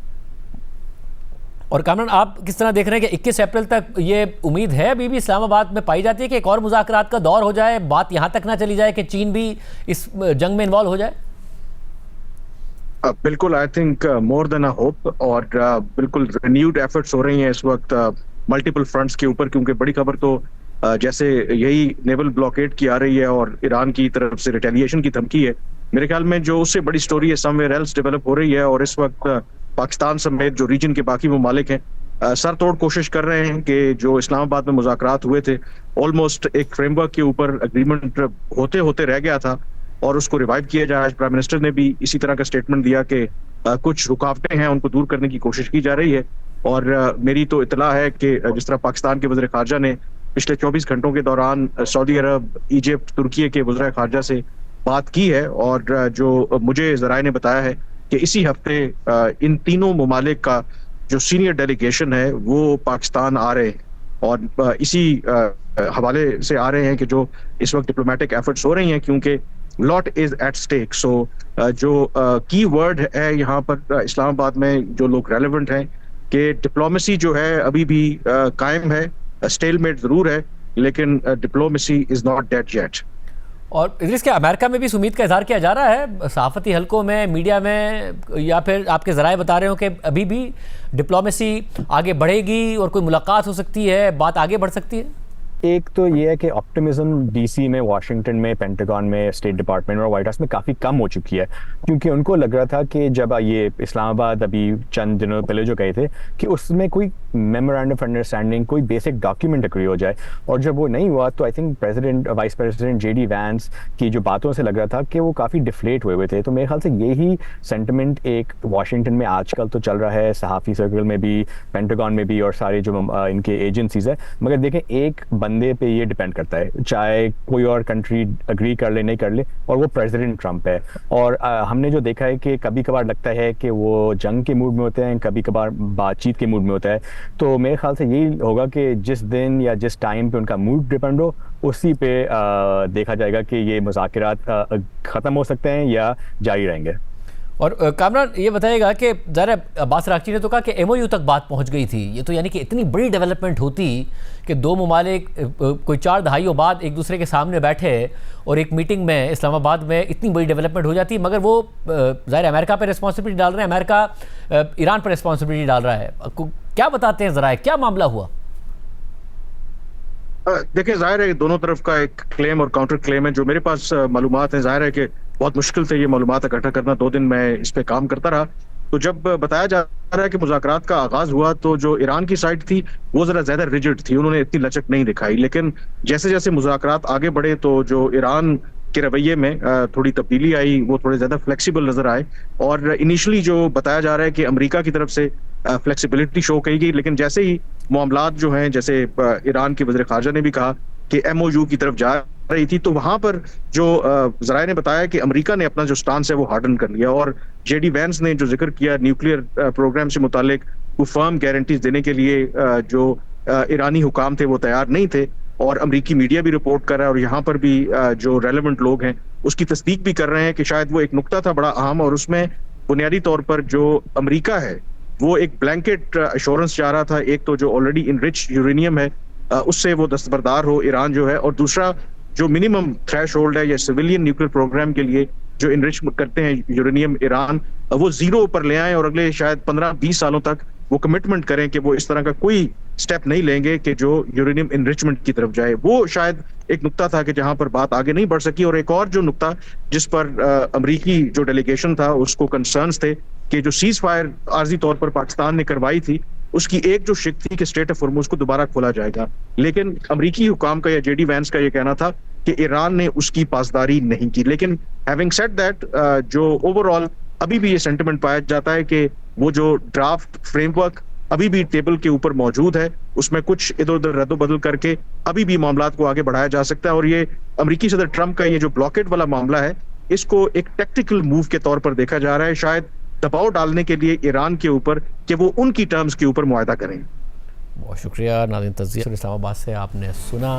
और कामरान, आप किस तरह देख रहे हैं कि 21 अप्रैल तक ये उम्मीद है अभी भी इस्लामाबाद में पाई जाती है कि एक और मुज़ाकरात का दौर हो जाए, बात यहाँ तक ना चली जाए कि चीन भी इस जंग में इन्वॉल्व हो जाए? बिल्कुल, I think more than a hope, और बिल्कुल रिन्यूड एफर्ट्स हो रही हैं इस वक्त मल्टीपल फ्रंट्स के ऊपर, क्योंकि बड़ी खबर तो जैसे यही नेवल ब्लॉकेड की आ रही है और ईरान की तरफ से रिटेलिएशन की धमकी है, मेरे ख्याल में जो उससे बड़ी स्टोरी है समवेयर एल्स डेवलप हो रही है। और इस वक्त पाकिस्तान समेत जो रीजन के बाकी ममालिक हैं सर तोड़ कोशिश कर रहे हैं कि जो इस्लामाबाद में मुज़ाकरात हुए थे, ऑलमोस्ट एक फ्रेमवर्क के ऊपर एग्रीमेंट होते होते रह गया था और उसको रिवाइव किया जाए। आज प्राइम मिनिस्टर ने भी इसी तरह का स्टेटमेंट दिया कि कुछ रुकावटें हैं उनको दूर करने की कोशिश की जा रही है। और मेरी तो इतला है कि जिस तरह पाकिस्तान के वज़ीर ख़ारजा ने पिछले 24 घंटों के दौरान सऊदी अरब, इजिप्ट, तुर्की के वज़ीर ख़ारजा से बात की है, और जो मुझे ज़राए ने बताया है कि इसी हफ्ते इन तीनों ममालिक का जो सीनियर डेलीगेशन है वो पाकिस्तान आ रहे हैं, और इसी हवाले से आ रहे हैं कि जो इस वक्त डिप्लोमेटिक एफर्ट्स हो रही हैं, क्योंकि लॉट इज एट स्टेक। सो जो की वर्ड है यहाँ पर इस्लामाबाद में जो लोग रेलेवेंट हैं कि डिप्लोमेसी जो है अभी भी कायम है, स्टेलमेट जरूर है, लेकिन diplomacy is not dead yet. और इस क्या अमेरिका में भी इस उम्मीद का इजहार किया जा रहा है सहाफ़ती हलकों में, मीडिया में, या फिर आपके ज़राए बता रहे हो कि अभी भी डिप्लोमेसी आगे बढ़ेगी और कोई मुलाकात हो सकती है, बात आगे बढ़ सकती है? एक तो ये है कि ऑप्टिमिज्म डीसी में, वाशिंगटन में, पेंटागन में, स्टेट डिपार्टमेंट और व्हाइट हाउस में काफ़ी कम हो चुकी है, क्योंकि उनको लग रहा था कि जब ये इस्लामाबाद अभी चंद दिनों पहले जो गए थे कि उसमें कोई मेमोरेंडम ऑफ अंडरस्टैंडिंग, कोई बेसिक डॉक्यूमेंट एग्री हो जाए, और जब वो नहीं हुआ तो I think vice president JD Vance की जो बातों से लग रहा था कि वो काफ़ी डिफ्लेट हुए थे। तो मेरे ख्याल से यही सेंटिमेंट एक वाशिंगटन में आजकल तो चल रहा है, सहाफ़ी सर्कल में भी, पेंटागन में भी, और सारे जो इनके एजेंसीज है। मगर देखें, एक बंदे पे ये डिपेंड करता है, चाहे कोई और कंट्री अग्री कर ले नहीं कर ले, और वो प्रेसिडेंट ट्रंप है। और हमने जो देखा है कि कभी कभार लगता है कि वो जंग के मूड में होते हैं, कभी कभार बातचीत के मूड में होता है। तो मेरे ख्याल से यही होगा कि जिस दिन या जिस टाइम पे उनका मूड डिपेंड हो, उसी पे देखा जाएगा कि ये मुज़ाकरात ख़त्म हो सकते हैं या जारी रहेंगे। और कामरान ये बताइएगा कि ज़रा अब्बास अराग़ची ने तो कहा कि MOU तक बात पहुंच गई थी। ये तो यानी कि इतनी बड़ी डेवलपमेंट होती कि दो ममालिक कोई 4 दहाइयों बाद एक दूसरे के सामने बैठे और एक मीटिंग में इस्लामाबाद में इतनी बड़ी डेवलपमेंट हो जाती, मगर वो ज़ाहिर अमेरिका पर रिस्पॉन्सिबिलिटी डाल रहे हैं, अमेरिका ईरान पर रिस्पॉन्सिबिलिटी डाल रहा है। क्या बताते हैं ज़रा, क्या मामला हुआ? देखिए, जाहिर है दोनों तरफ का एक क्लेम और काउंटर क्लेम है। जो मेरे पास मालूमात है, जाहिर है कि बहुत मुश्किल से ये मालूमात इकट्ठा करना, 2 दिन मैं इस पे काम करता रहा। तो जब बताया जा रहा है कि मुज़ाकरात का आगाज हुआ, तो जो ईरान की साइड थी वो जरा ज्यादा रिजिड थी, उन्होंने इतनी लचक नहीं दिखाई। लेकिन जैसे जैसे मुज़ाकरात आगे बढ़े तो जो ईरान के रवैये में थोड़ी तब्दीली आई, वो थोड़े ज्यादा फ्लेक्सिबल नजर आए। और इनिशियली जो बताया जा रहा है कि अमेरिका की तरफ से फ्लेक्सिबिलिटी शो की गई, लेकिन जैसे ही मामलात जो हैं, जैसे ईरान के वज़ीर ख़ारजा ने भी कहा कि MOU की तरफ जा रही थी, तो वहां पर जो ज़राए ने बताया कि अमेरिका ने अपना जो स्टांस है वो हार्डन कर लिया। और JD वैंस ने जो जिक्र किया न्यूक्लियर प्रोग्राम से मुतालिक, वो फर्म गारंटीज देने के लिए जो ईरानी हुकाम थे वो तैयार नहीं थे। और अमेरिकी मीडिया भी रिपोर्ट कर रहा है, और यहाँ पर भी जो रेलेवेंट लोग हैं उसकी तस्दीक भी कर रहे हैं कि शायद वो एक नुक्ता था बड़ा अहम, और उसमें बुनियादी तौर पर जो अमेरिका है वो एक ब्लैंकेट एश्योरेंस चाह रहा था। एक तो जो ऑलरेडी इनरिच यूरेनियम है उससे वो दस्तबरदार हो ईरान जो है, और दूसरा जो मिनिमम थ्रेश होल्ड है या सिविलियन न्यूक्लियर प्रोग्राम के लिए जो इनरिच करते हैं यूरेनियम ईरान, वो जीरो पर ले आए, और अगले शायद 15-20 सालों तक वो कमिटमेंट करें कि वो इस तरह का कोई स्टेप नहीं लेंगे कि जो यूरेनियम इनरिचमेंट की तरफ जाए। वो शायद एक नुक्ता था कि जहां पर बात आगे नहीं बढ़ सकी। और एक और जो नुक्ता जिस पर अमेरिकी जो डेलीगेशन था उसको कंसर्न्स थे कि जो सीज फायर आर्जी तौर पर पाकिस्तान ने करवाई थी, उसकी एक जो शिक थी कि स्ट्रेट ऑफ हॉर्मुज़ को दोबारा खोला जाएगा। लेकिन अमेरिकी हुकाम का या JD वैंस का ये कहना था कि ईरान ने उसकी पासदारी नहीं की। लेकिन हैविंग सेड दैट, जो ओवरऑल अभी भी ये सेंटिमेंट पाया जाता है कि वो जो ड्राफ्ट फ्रेमवर्क अभी भी टेबल के ऊपर मौजूद है, उसमें कुछ इधर उधर रद्दोबदल करके अभी भी मामलात को आगे बढ़ाया जा सकता है। और ये अमेरिकी सदर ट्रंप का ये जो ब्लॉकेट वाला मामला है, इसको एक टैक्टिकल मूव के तौर पर देखा जा रहा है, शायद दबाव डालने के लिए ईरान के ऊपर कि वो उनकी टर्म्स के ऊपर मुआहदा करें। बहुत शुक्रिया नाज़रीन, तज़किया इस्लामाबाद से आपने सुना।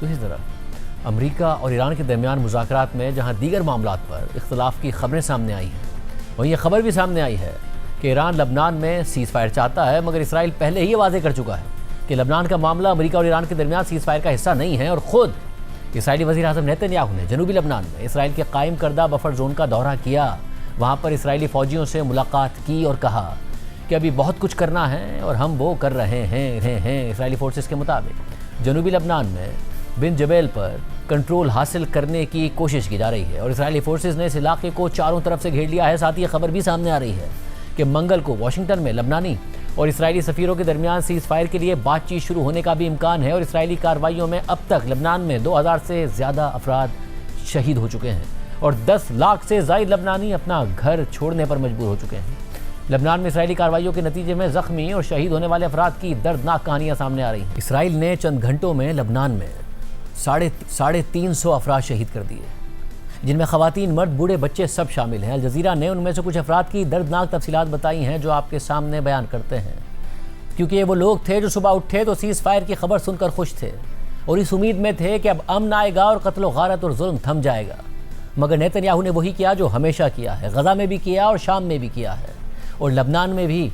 दूसरी तरफ अमेरिका और ईरान के दरमियान मुज़ाकरात में जहां दीगर मामलात पर इख्तलाफ की खबरें सामने आई हैं, वहीं ये खबर भी सामने आई है कि ईरान लबनान में सीज़ फायर चाहता है, मगर इसराइल पहले ही वाज़ेह कर चुका है कि लबनान का मामला अमेरिका और ईरान के दरमियान सीज़ फायर का हिस्सा नहीं है। और ख़ुद इसराइली वज़ीर आज़म नेतन्याहू ने जनूबी लबनान में इसराइल के कायम करदा बफर जोन का दौरा किया, वहाँ पर इसराइली फ़ौजियों से मुलाकात की और कहा कि अभी बहुत कुछ करना है और हम वो कर रहे हैं। इसराइली फोर्सेस के मुताबिक जनूबी लबनान में बिन जबेल पर कंट्रोल हासिल करने की कोशिश की जा रही है और इसराइली फोर्सेस ने इस इलाके को चारों तरफ से घेर लिया है। साथ ही ये खबर भी सामने आ रही है कि मंगल को वाशिंगटन में लबनानी और इसराइली सफ़ीरों के दरमियान सीज़ फायर के लिए बातचीत शुरू होने का भी इम्कान है। और इसराइली कार्रवाइयों में अब तक लबनान में 2000 से ज़्यादा अफराद शहीद हो चुके हैं और 10 लाख से ज़ायद लबनानी अपना घर छोड़ने पर मजबूर हो चुके हैं। लबनान में इसराइली कार्रवाइयों के नतीजे में ज़ख्मी और शहीद होने वाले अफराद की दर्दनाक कहानियाँ सामने आ रही हैं। इसराइल ने चंद घंटों में लबनान में 350 अफराद शहीद कर दिए, जिनमें ख़वातीन, मर्द, बूढ़े, बच्चे सब शामिल हैं। अल जज़ीरा ने उनमें से कुछ अफराद की दर्दनाक तफसीलात बताई हैं जो आपके सामने बयान करते हैं, क्योंकि ये वो लोग थे जो सुबह उठे तो सीज़ फायर की खबर सुनकर खुश थे और इस उम्मीद में थे कि अब अमन आएगा और कत्ल गारत और जुल्म थम जाएगा। मगर नेतन्याहू ने वही किया जो हमेशा किया है, गज़ा में भी किया और शाम में भी किया है और लबनान में भी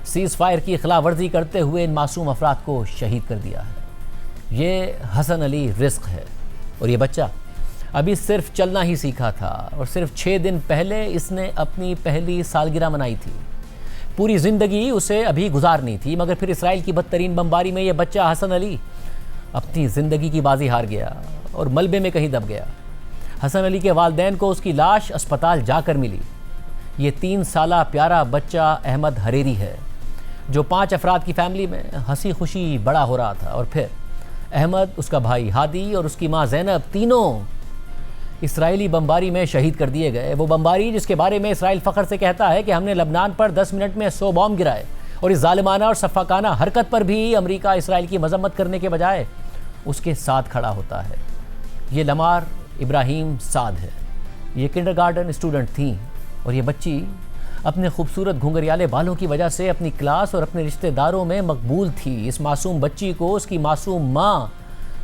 सीज़ फायर की खिलाफ वर्जी करते हुए इन मासूम अफराद को शहीद कर दिया है। ये हसन अली रिज़्क है और ये बच्चा अभी सिर्फ चलना ही सीखा था और सिर्फ 6 दिन पहले इसने अपनी पहली सालगिरह मनाई थी। पूरी ज़िंदगी उसे अभी गुजारनी थी, मगर फिर इसराइल की बदतरीन बमबारी में ये बच्चा हसन अली अपनी ज़िंदगी की बाजी हार गया और मलबे में कहीं दब गया। हसन अली के वालिदैन को उसकी लाश अस्पताल जाकर मिली। ये 3 साला प्यारा बच्चा अहमद हरेरी है जो 5 अफराद की फैमिली में हंसी खुशी बड़ा हो रहा था। और फिर अहमद, उसका भाई हादी और उसकी माँ ज़ैनब तीनों इसराइली बमबारी में शहीद कर दिए गए। वो बमबारी जिसके बारे में इसराइल फ़ख्र से कहता है कि हमने लबनान पर 10 मिनट में 100 बॉम्ब गिराए और इस जालिमाना और सफ़ाकाना हरकत पर भी अमेरिका इसराइल की मजम्मत करने के बजाय उसके साथ खड़ा होता है। ये लमार इब्राहिम साद है। ये किंडरगार्टन स्टूडेंट थी और ये बच्ची अपने खूबसूरत घुंघरियाले बालों की वजह से अपनी क्लास और अपने रिश्तेदारों में मकबूल थी। इस मासूम बच्ची को उसकी मासूम माँ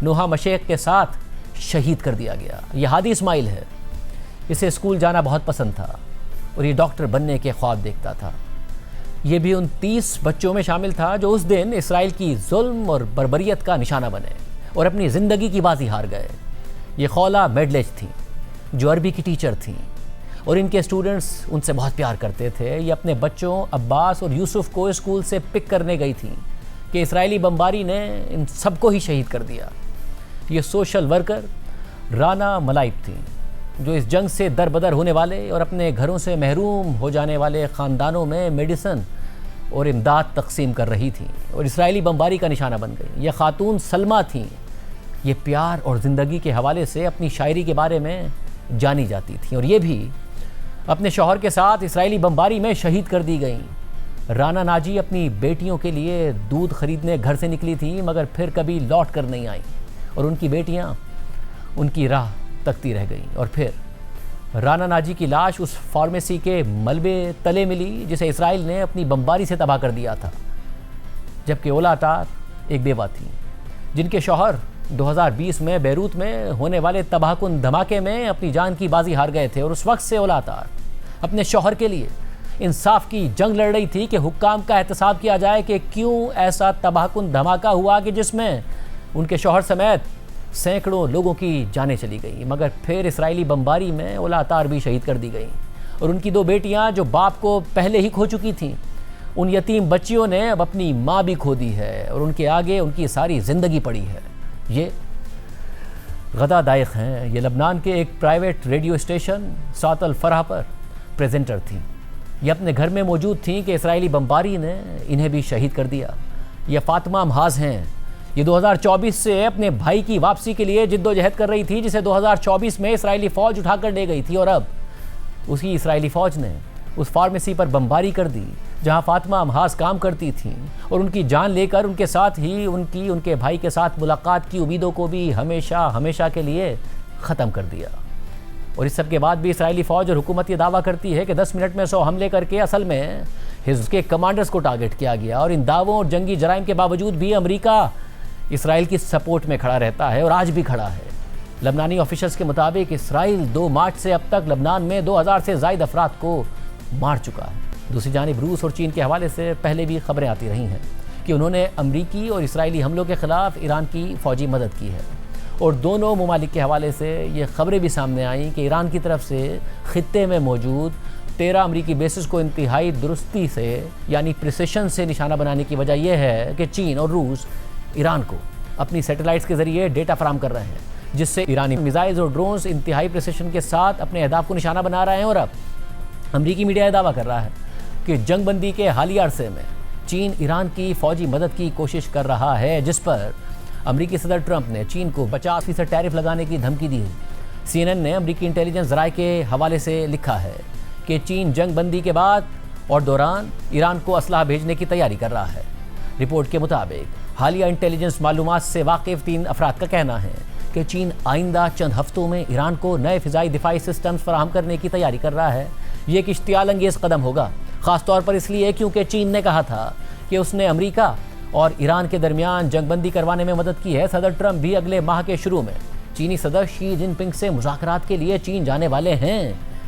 नोहा मशेक के साथ शहीद कर दिया गया। ये हादी इस्माइल है। इसे स्कूल जाना बहुत पसंद था और ये डॉक्टर बनने के ख्वाब देखता था। ये भी उन 30 बच्चों में शामिल था जो उस दिन इसराइल की जुल्म और बर्बरियत का निशाना बने और अपनी ज़िंदगी की बाजी हार गए। ये खौला मेडलेज थी जो अरबी की टीचर थी और इनके स्टूडेंट्स उनसे बहुत प्यार करते थे। ये अपने बच्चों अब्बास और यूसुफ को स्कूल से पिक करने गई थी कि इसराइली बमबारी ने इन सबको ही शहीद कर दिया। ये सोशल वर्कर राना मलाइब थी जो इस जंग से दरबदर होने वाले और अपने घरों से महरूम हो जाने वाले ख़ानदानों में मेडिसन और इमदाद तकसीम कर रही थी और इसराइली बमबारी का निशाना बन गई। ये खातून सलमा थी। ये प्यार और ज़िंदगी के हवाले से अपनी शायरी के बारे में जानी जाती थी और ये भी अपने शौहर के साथ इसराइली बमबारी में शहीद कर दी गई। राना नाजी अपनी बेटियों के लिए दूध खरीदने घर से निकली थी मगर फिर कभी लौट कर नहीं आई और उनकी बेटियां उनकी राह तकती रह गईं। और फिर राना नाजी की लाश उस फार्मेसी के मलबे तले मिली जिसे इसराइल ने अपनी बमबारी से तबाह कर दिया था। जबकि ओला अतार एक बेवा थी जिनके शौहर 2020 में बैरूत में होने वाले तबाहकुन धमाके में अपनी जान की बाजी हार गए थे और उस वक्त से ओला अतार अपने शौहर के लिए इंसाफ की जंग लड़ रही थी कि हुक्काम का एहतसाब किया जाए कि क्यों ऐसा तबाहकुन धमाका हुआ कि जिसमें उनके शौहर समेत सैकड़ों लोगों की जानें चली गई। मगर फिर इसराइली बमबारी में ओला अतार भी शहीद कर दी गई और उनकी 2 बेटियां जो बाप को पहले ही खो चुकी थीं, उन यतीम बच्चियों ने अब अपनी माँ भी खो दी है और उनके आगे उनकी सारी ज़िंदगी पड़ी है। ये गदा दाइक हैं। ये लबनान के एक प्राइवेट रेडियो स्टेशन सात अल फरह पर प्रेजेंटर थी। ये अपने घर में मौजूद थी कि इसराइली बमबारी ने इन्हें भी शहीद कर दिया। ये फातिमा महाज हैं। ये 2024 से अपने भाई की वापसी के लिए जिद्दोजहद कर रही थी जिसे 2024 में इसराइली फ़ौज उठाकर ले गई थी और अब उसी इसराइली फ़ौज ने उस फार्मेसी पर बमबारी कर दी जहां फातिमा महाज काम करती थीं और उनकी जान लेकर उनके साथ ही उनके भाई के साथ मुलाकात की उम्मीदों को भी हमेशा हमेशा के लिए ख़त्म कर दिया। और इस सब के बाद भी इसराइली फ़ौज और हुकूमत ये दावा करती है कि 10 मिनट में 100 हमले करके असल में हिज़्ब के कमांडर्स को टारगेट किया गया। और इन दावों और जंगी जराइम के बावजूद भी अमेरिका इसराइल की सपोर्ट में खड़ा रहता है और आज भी खड़ा है। लबनानी ऑफिशियल्स के मुताबिक इसराइल 2 मार्च से अब तक लबनान में 2000 से ज़ायद अफराद को मार चुका है। दूसरी जानिब रूस और चीन के हवाले से पहले भी खबरें आती रही हैं कि उन्होंने अमरीकी और इसराइली हमलों के ख़िलाफ़ ईरान की फ़ौजी मदद की है और दोनों ममालिक के हवाले से ये खबरें भी सामने आईं कि ईरान की तरफ से ख़ित्ते में मौजूद 13 अमरीकी बेसिस को इंतहाई दुरुस्ती से यानी प्रिसिशन से निशाना बनाने की वजह यह है कि चीन और रूस ईरान को अपनी सैटेलाइट्स के ज़रिए डेटा फराहम कर रहे हैं जिससे ईरानी मिसाइल्स और ड्रोन्स इंतहाई प्रिसिशन के साथ अपने अहदाफ को निशाना बना रहे हैं। और अब अमरीकी मीडिया दावा कर रहा है कि जंगबंदी के हालिया अरसे में चीन ईरान की फ़ौजी मदद की कोशिश कर रहा है जिस पर अमरीकी सदर ट्रंप ने चीन को 50% टैरिफ लगाने की धमकी दी है। CNN ने अमरीकी इंटेलिजेंस ज़राए के हवाले से लिखा है कि चीन जंगबंदी के बाद और दौरान ईरान को असलहा भेजने की तैयारी कर रहा है। रिपोर्ट के मुताबिक हालिया इंटेलिजेंस मालूमात से वाकिफ़ 3 अफराद का कहना है कि चीन आइंदा चंद हफ्तों में ईरान को नए फ़िज़ाई दिफाई सिस्टम्स फराहम करने की तैयारी कर रहा है। ये एक इश्तियाल अंगेज़ कदम होगा, ख़ास तौर पर इसलिए क्योंकि चीन ने कहा था कि उसने अमेरिका और ईरान के दरमियान जंगबंदी करवाने में मदद की है। सदर ट्रंप भी अगले माह के शुरू में चीनी सदर शी जिनपिंग से मुज़ाकरात के लिए चीन जाने वाले हैं।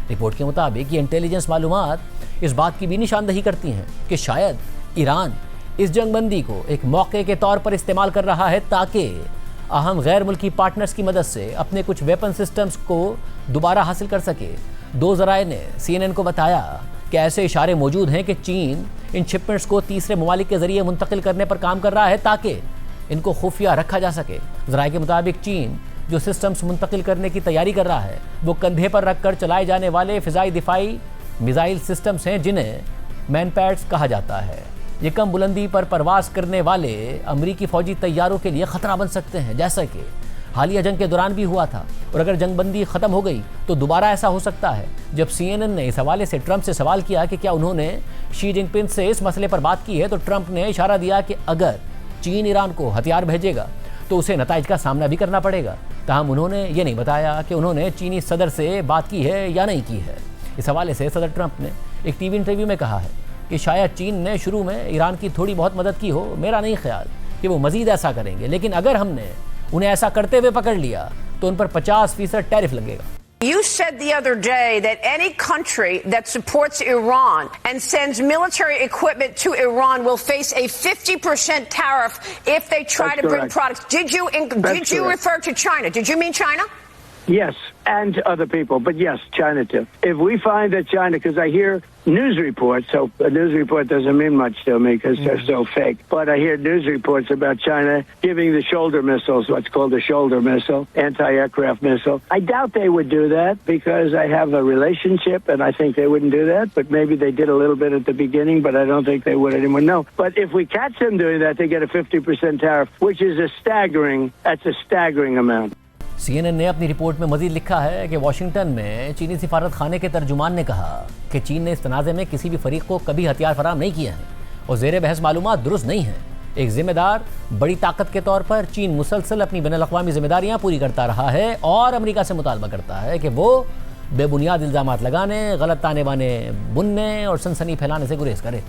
रिपोर्ट के मुताबिक ये इंटेलिजेंस मालूमात इस बात की भी निशानदही करती हैं कि शायद ईरान इस जंगबंदी को एक मौके के तौर पर इस्तेमाल कर रहा है ताकि अहम गैर मुल्की पार्टनर्स की मदद से अपने कुछ वेपन सिस्टम्स को दोबारा हासिल कर सके। 2 ज़राए ने CNN को बताया कि ऐसे इशारे मौजूद हैं कि चीन इन शिपमेंट्स को तीसरे ममालिक के ज़रिए मुंतकिल करने पर काम कर रहा है ताकि इनको खुफिया रखा जा सके। ज़राए के मुताबिक चीन जो सिस्टम्स मुंतकिल करने की तैयारी कर रहा है वो कंधे पर रखकर चलाए जाने वाले फ़िज़ाई दिफाई मिसाइल सिस्टम्स हैं जिन्हें मैनपैड्स कहा जाता है। ये कम बुलंदी पर परवास करने वाले अमरीकी फ़ौजी तैयारों के लिए ख़तरा बन सकते हैं जैसा कि हालिया जंग के दौरान भी हुआ था। और अगर जंगबंदी ख़त्म हो गई तो दोबारा ऐसा हो सकता है। जब CNN ने इस हवाले से ट्रंप से सवाल किया कि क्या उन्होंने शी जिनपिंग से इस मसले पर बात की है तो ट्रंप ने इशारा दिया कि अगर चीन ईरान को हथियार भेजेगा तो उसे नताइज का सामना भी करना पड़ेगा। ताहम उन्होंने ये नहीं बताया कि उन्होंने चीनी सदर से बात की है या नहीं की है। इस हवाले से सदर ट्रंप ने एक टीवी इंटरव्यू में कहा है कि शायद चीन ने शुरू में ईरान की थोड़ी बहुत मदद की हो, मेरा नहीं ख्याल कि वो मजीद ऐसा करेंगे, लेकिन अगर हमने उन्हें ऐसा करते हुए पकड़ लिया तो उन पर 50% टैरिफ लगेगा। You said the other day that any country that supports Iran and sends military equipment to Iran will face a 50% tariff if they try to bring products. Did you refer to China? Did you mean China? Yes, and other people, but yes, China too. If we find that China, because I hear news reports, so a news report doesn't mean much to me because they're so fake, but I hear news reports about China giving the shoulder missiles, what's called a shoulder missile, anti-aircraft missile. I doubt they would do that because I have a relationship and I think they wouldn't do that, but maybe they did a little bit at the beginning, but I don't think they would anymore. No, but if we catch them doing that, they get a 50% tariff, which is that's a staggering amount. CNN ने अपनी रिपोर्ट में मजीद लिखा है कि वाशिंगटन में चीनी सिफारत खाने के तर्जुमान ने कहा कि चीन ने इस तनाज़े में किसी भी फरीक को कभी हथियार फराहम नहीं किए हैं और ज़ेर बहस मालूमात दुरुस्त नहीं है। एक जिम्मेदार बड़ी ताकत के तौर पर चीन मुसलसल अपनी बैनुल-अक़वामी जिम्मेदारियाँ पूरी करता रहा है और अमेरिका से मुतालबा करता है कि वो बेबुनियाद इल्ज़ामात लगाने, गलत ताने बाने बुनने और सनसनी फैलाने से गुरेज करे।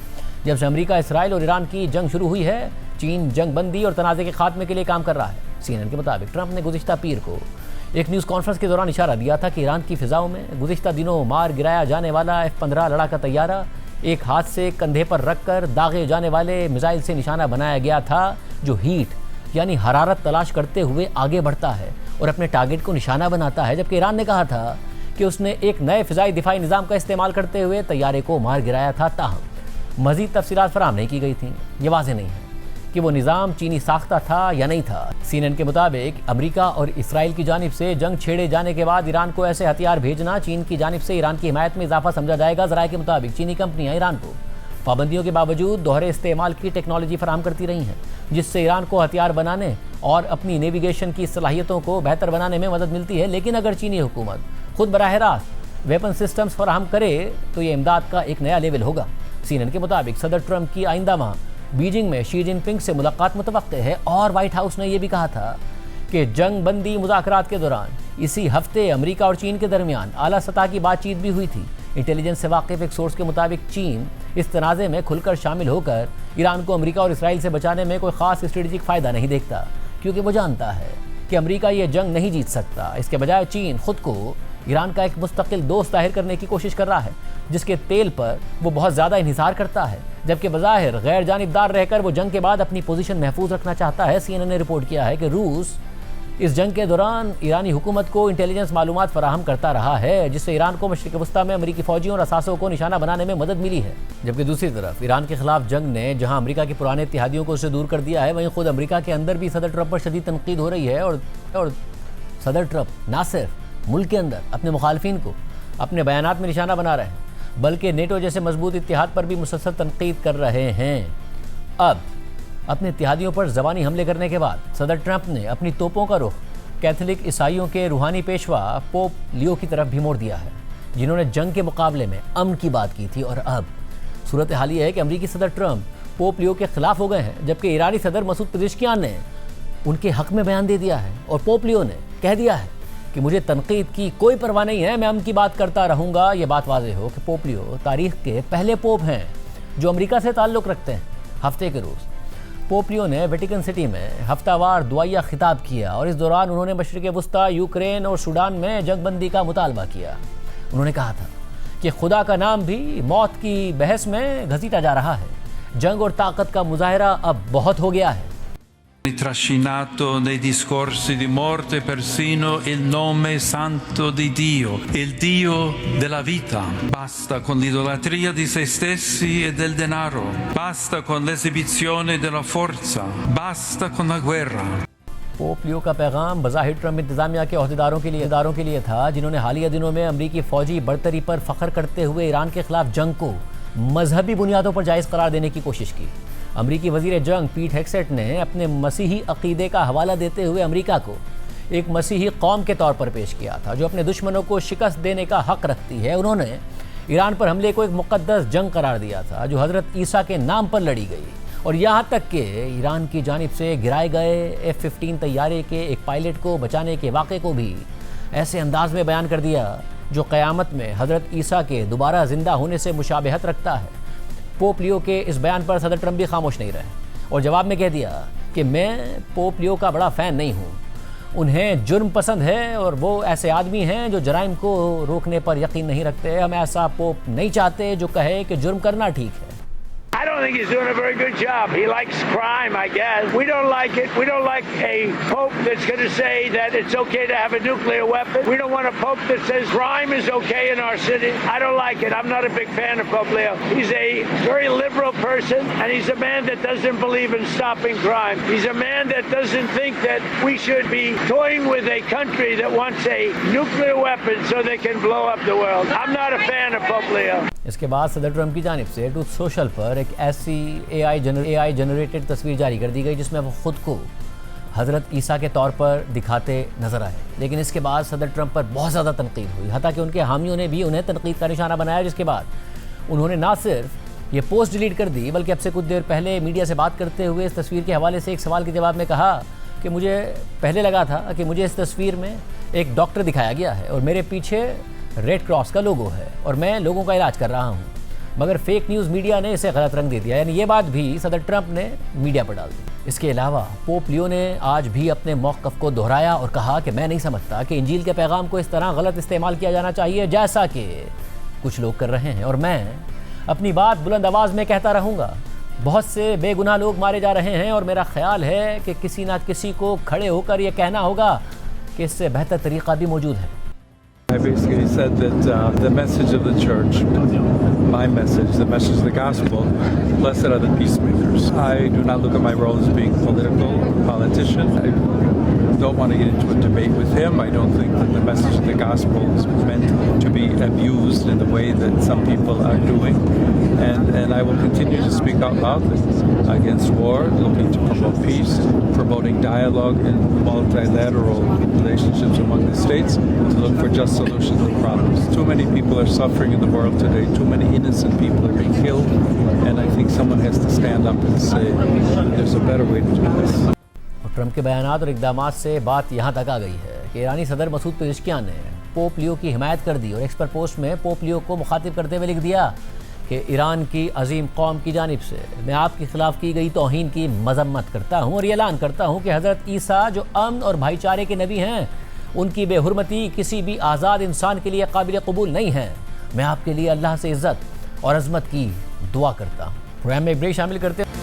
जब से अमेरिका, इसराइल और ईरान की जंग शुरू हुई है, चीन जंग बंदी और तनाज़े के खात्मे के लिए काम कर रहा है। CNN के मुताबिक ट्रंप ने गुज़िश्ता पीर को एक न्यूज़ कॉन्फ्रेंस के दौरान इशारा दिया था कि ईरान की फ़िज़ाओं में गुज़िश्ता दिनों मार गिराया जाने वाला F-15 लड़ाका तैयारा एक हाथ से कंधे पर रखकर दागे जाने वाले मिसाइल से निशाना बनाया गया था, जो हीट यानी हरारत तलाश करते हुए आगे बढ़ता है और अपने टारगेट को निशाना बनाता है। जबकि ईरान ने कहा था कि उसने एक नए फ़िज़ाई दिफाई निज़ाम का इस्तेमाल करते हुए तैयारे को मार गिराया था। ताहम मज़ीद तफसीलात फराहम नहीं की गई थी। ये वाज़ेह नहीं है कि वो निज़ाम चीनी साख्ता था या नहीं था। CNN के मुताबिक अमेरिका और इसराइल की जानिब से जंग छेड़े जाने के बाद ईरान को ऐसे हथियार भेजना चीन की जानिब से ईरान की हिमायत में इजाफा समझा जाएगा। ज़राए के मुताबिक चीनी कंपनियां ईरान को पाबंदियों के बावजूद दोहरे इस्तेमाल की टेक्नोलॉजी फराहम करती रही हैं, जिससे ईरान को हथियार बनाने और अपनी नेविगेशन की सलाहियतों को बेहतर बनाने में मदद मिलती है। लेकिन अगर चीनी हुकूमत खुद बराह रास्त वेपन सिस्टम्स फराहम करे तो ये इमदाद का एक नया लेवल होगा। CNN के मुताबिक सदर ट्रंप की आइंदा माह बीजिंग में शी जिनपिंग से मुलाकात मुतवक्के है और व्हाइट हाउस ने यह भी कहा था कि जंग बंदी मुज़ाकरात के दौरान इसी हफ्ते अमेरिका और चीन के दरमियान आला सतह की बातचीत भी हुई थी। इंटेलिजेंस से वाकिफ एक सोर्स के मुताबिक चीन इस तनाज़े में खुलकर शामिल होकर ईरान को अमेरिका और इसराइल से बचाने में कोई ख़ास स्ट्रेटेजिक फ़ायदा नहीं देखता, क्योंकि वो जानता है कि अमेरिका ये जंग नहीं जीत सकता। इसके बजाय चीन खुद को ईरान का एक मुस्तकिल दोस्त जाहिर करने की कोशिश कर रहा है, जिसके तेल पर वो बहुत ज़्यादा इन्हिसार करता है, जबकि बज़ाहिर गैर जानिबदार रहकर वो जंग के बाद अपनी पोजीशन महफूज रखना चाहता है। CNN ने रिपोर्ट किया है कि रूस इस जंग के दौरान ईरानी हुकूमत को इंटेलिजेंस मालूमात फराहम करता रहा है, जिससे ईरान को मशरिक़ वस्ता में अमेरिकी फ़ौजियों और असासों को निशाना बनाने में मदद मिली है। जबकि दूसरी तरफ ईरान के खिलाफ जंग ने जहां अमेरिका के पुराने इत्तेहादियों को उससे दूर कर दिया है, वहीं खुद अमेरिका के अंदर भी सदर ट्रंप पर शदीद तनकीद हो रही है और सदर ट्रंप ना सिर्फ मुल्क के अंदर अपने मुखालफिन को अपने बयानात में निशाना बना रहे हैं, बल्कि नेटो जैसे मजबूत इत्तेहाद पर भी मुसलसल तनकीद कर रहे हैं। अब अपने इत्तेहादियों पर ज़बानी हमले करने के बाद सदर ट्रंप ने अपनी तोपों का रुख कैथोलिक ईसाइयों के रूहानी पेशवा पोप लियो की तरफ भी मोड़ दिया है, जिन्होंने जंग के मुकाबले में अमन की बात की थी। और अब सूरत हाल ये है कि अमरीकी सदर ट्रंप पोप लियो के खिलाफ हो गए हैं, जबकि ईरानी सदर मसूद पेज़ेश्कियान ने उनके हक में बयान दे दिया है और पोप लियो ने कह दिया है कि मुझे तनकीद की कोई परवाह नहीं है, मैं अमन की बात करता रहूँगा। ये बात वाज़ेह हो कि पोप लियो तारीख़ के पहले पोप हैं जो अमेरिका से ताल्लुक़ रखते हैं। हफ्ते के रोज़ पोप लियो ने वेटिकन सिटी में हफ्तावार दुआया खिताब किया और इस दौरान उन्होंने मशरिक़ वस्ता, यूक्रेन और सूडान में जंगबंदी का मुतालबा किया। उन्होंने कहा था कि खुदा का नाम भी मौत की बहस में घसीटा जा रहा है। जंग और ताकत का मुजाहरा अब बहुत हो गया है। Trascinato nei discorsi di morte persino il nome santo di Dio, il Dio della vita. Basta con l'idolatria di se stessi e del denaro, basta con l'esibizione della forza, basta con la guerra. Pope Leo का पैगाम बज़ाहिर ट्रंप इंतजामिया के अहदेदारों के लिए था, जिन्होंने हालिया दिनों में अमरीकी फ़ौजी बढ़तरी पर फ़ख्र करते हुए ईरान के खिलाफ जंग को मजहबी बुनियादों पर जायज़ करार देने की कोशिश की। अमरीकी वज़ीर जंग पीट हेग्सेट ने अपने मसीही अक़ीदे का हवाला देते हुए अमरीका को एक मसीही कौम के तौर पर पेश किया था, जो अपने दुश्मनों को शिकस्त देने का हक़ रखती है। उन्होंने ईरान पर हमले को एक मुक़द्दस जंग करार दिया था, जो हज़रत ईसा के नाम पर लड़ी गई और यहाँ तक कि ईरान की जानिब से गिराए गए F-15 तैयारे के एक पायलट को बचाने के वाक़े को भी ऐसे अंदाज में बयान कर दिया जो क़यामत में हज़रत ईसा के दोबारा ज़िंदा होने से मुशाबहत रखता है। पोप लियो के इस बयान पर सदर ट्रंप भी खामोश नहीं रहे और जवाब में कह दिया कि मैं पोप लियो का बड़ा फ़ैन नहीं हूँ, उन्हें जुर्म पसंद है और वो ऐसे आदमी हैं जो जराइम को रोकने पर यकीन नहीं रखते। हम ऐसा पोप नहीं चाहते जो कहे कि जुर्म करना ठीक है। I don't think he's doing a very good job. He likes crime, I guess. We don't like it. We don't like a pope that's going to say that it's okay to have a nuclear weapon. We don't want a pope that says crime is okay in our city. I don't like it. I'm not a big fan of Pope Leo. He's a very liberal person, and he's a man that doesn't believe in stopping crime. He's a man that doesn't think that we should be toying with a country that wants a nuclear weapon so they can blow up the world. I'm not a fan of Pope Leo. इसके बाद सदर ट्रंप की जानिब से ट्रूथ सोशल पर एक ऐसी AI जनरेटेड तस्वीर जारी कर दी गई जिसमें वो खुद को हज़रत ईसा के तौर पर दिखाते नजर आए। लेकिन इसके बाद सदर ट्रंप पर बहुत ज़्यादा तनकीद हुई, हत्ता कि उनके हामियों ने भी उन्हें तनकीद का निशाना बनाया, जिसके बाद उन्होंने ना सिर्फ ये पोस्ट डिलीट कर दी बल्कि अब से कुछ देर पहले मीडिया से बात करते हुए इस तस्वीर के हवाले से एक सवाल के जवाब में कहा कि मुझे पहले लगा था कि मुझे इस तस्वीर में एक डॉक्टर दिखाया गया है और मेरे पीछे रेड क्रॉस का लोगो है और मैं लोगों का इलाज कर रहा हूँ, मगर फेक न्यूज़ मीडिया ने इसे गलत रंग दे दिया। यानी ये बात भी सदर ट्रंप ने मीडिया पर डाल दी। इसके अलावा पोप लियो ने आज भी अपने मौक़िफ़ को दोहराया और कहा कि मैं नहीं समझता कि इंजील के पैगाम को इस तरह गलत इस्तेमाल किया जाना चाहिए जैसा कि कुछ लोग कर रहे हैं, और मैं अपनी बात बुलंद आवाज़ में कहता रहूँगा। बहुत से बेगुनाह लोग मारे जा रहे हैं और मेरा ख्याल है कि किसी ना किसी को खड़े होकर यह कहना होगा कि इससे बेहतर तरीक़ा भी मौजूद है। I basically said that the message of the church, my message, the message of the gospel, blessed are the peacemakers. I do not look at my role as being politician. I don't want to get into a debate with him. I don't think that the message of the gospel is meant to be abused in the way that some people are doing. And I will continue to speak out loudly against war, looking to promote peace, promoting dialogue and multilateral relationships among the states, to look for just solutions to problems. Too many people are suffering in the world today. Too many innocent people are being killed. And I think someone has to stand up and say, there's a better way to do this. Trump के बयानात और इक़दामात से बात यहाँ तक आ गई है कि ईरानी सदर मसूद पेज़ेश्कियान ने पोप लियो की हिमायत कर दी और एक्स पर पोस्ट में पोप लियो को मुखातिब करते हुए लिख दिया कि ईरान की अजीम कौम की जानिब से मैं आपके ख़िलाफ़ की गई तौहीन की मज़म्मत करता हूँ और ये ऐलान करता हूँ कि हज़रत ईसा जो अमन और भाईचारे के नबी हैं, उनकी बेहुरमती किसी भी आज़ाद इंसान के लिए काबिल कबूल नहीं है। मैं आपके लिए अल्लाह से इज़्ज़त और अज़मत की दुआ करता हूँ। प्रोग्राम में एक ब्रेक शामिल करते हैं।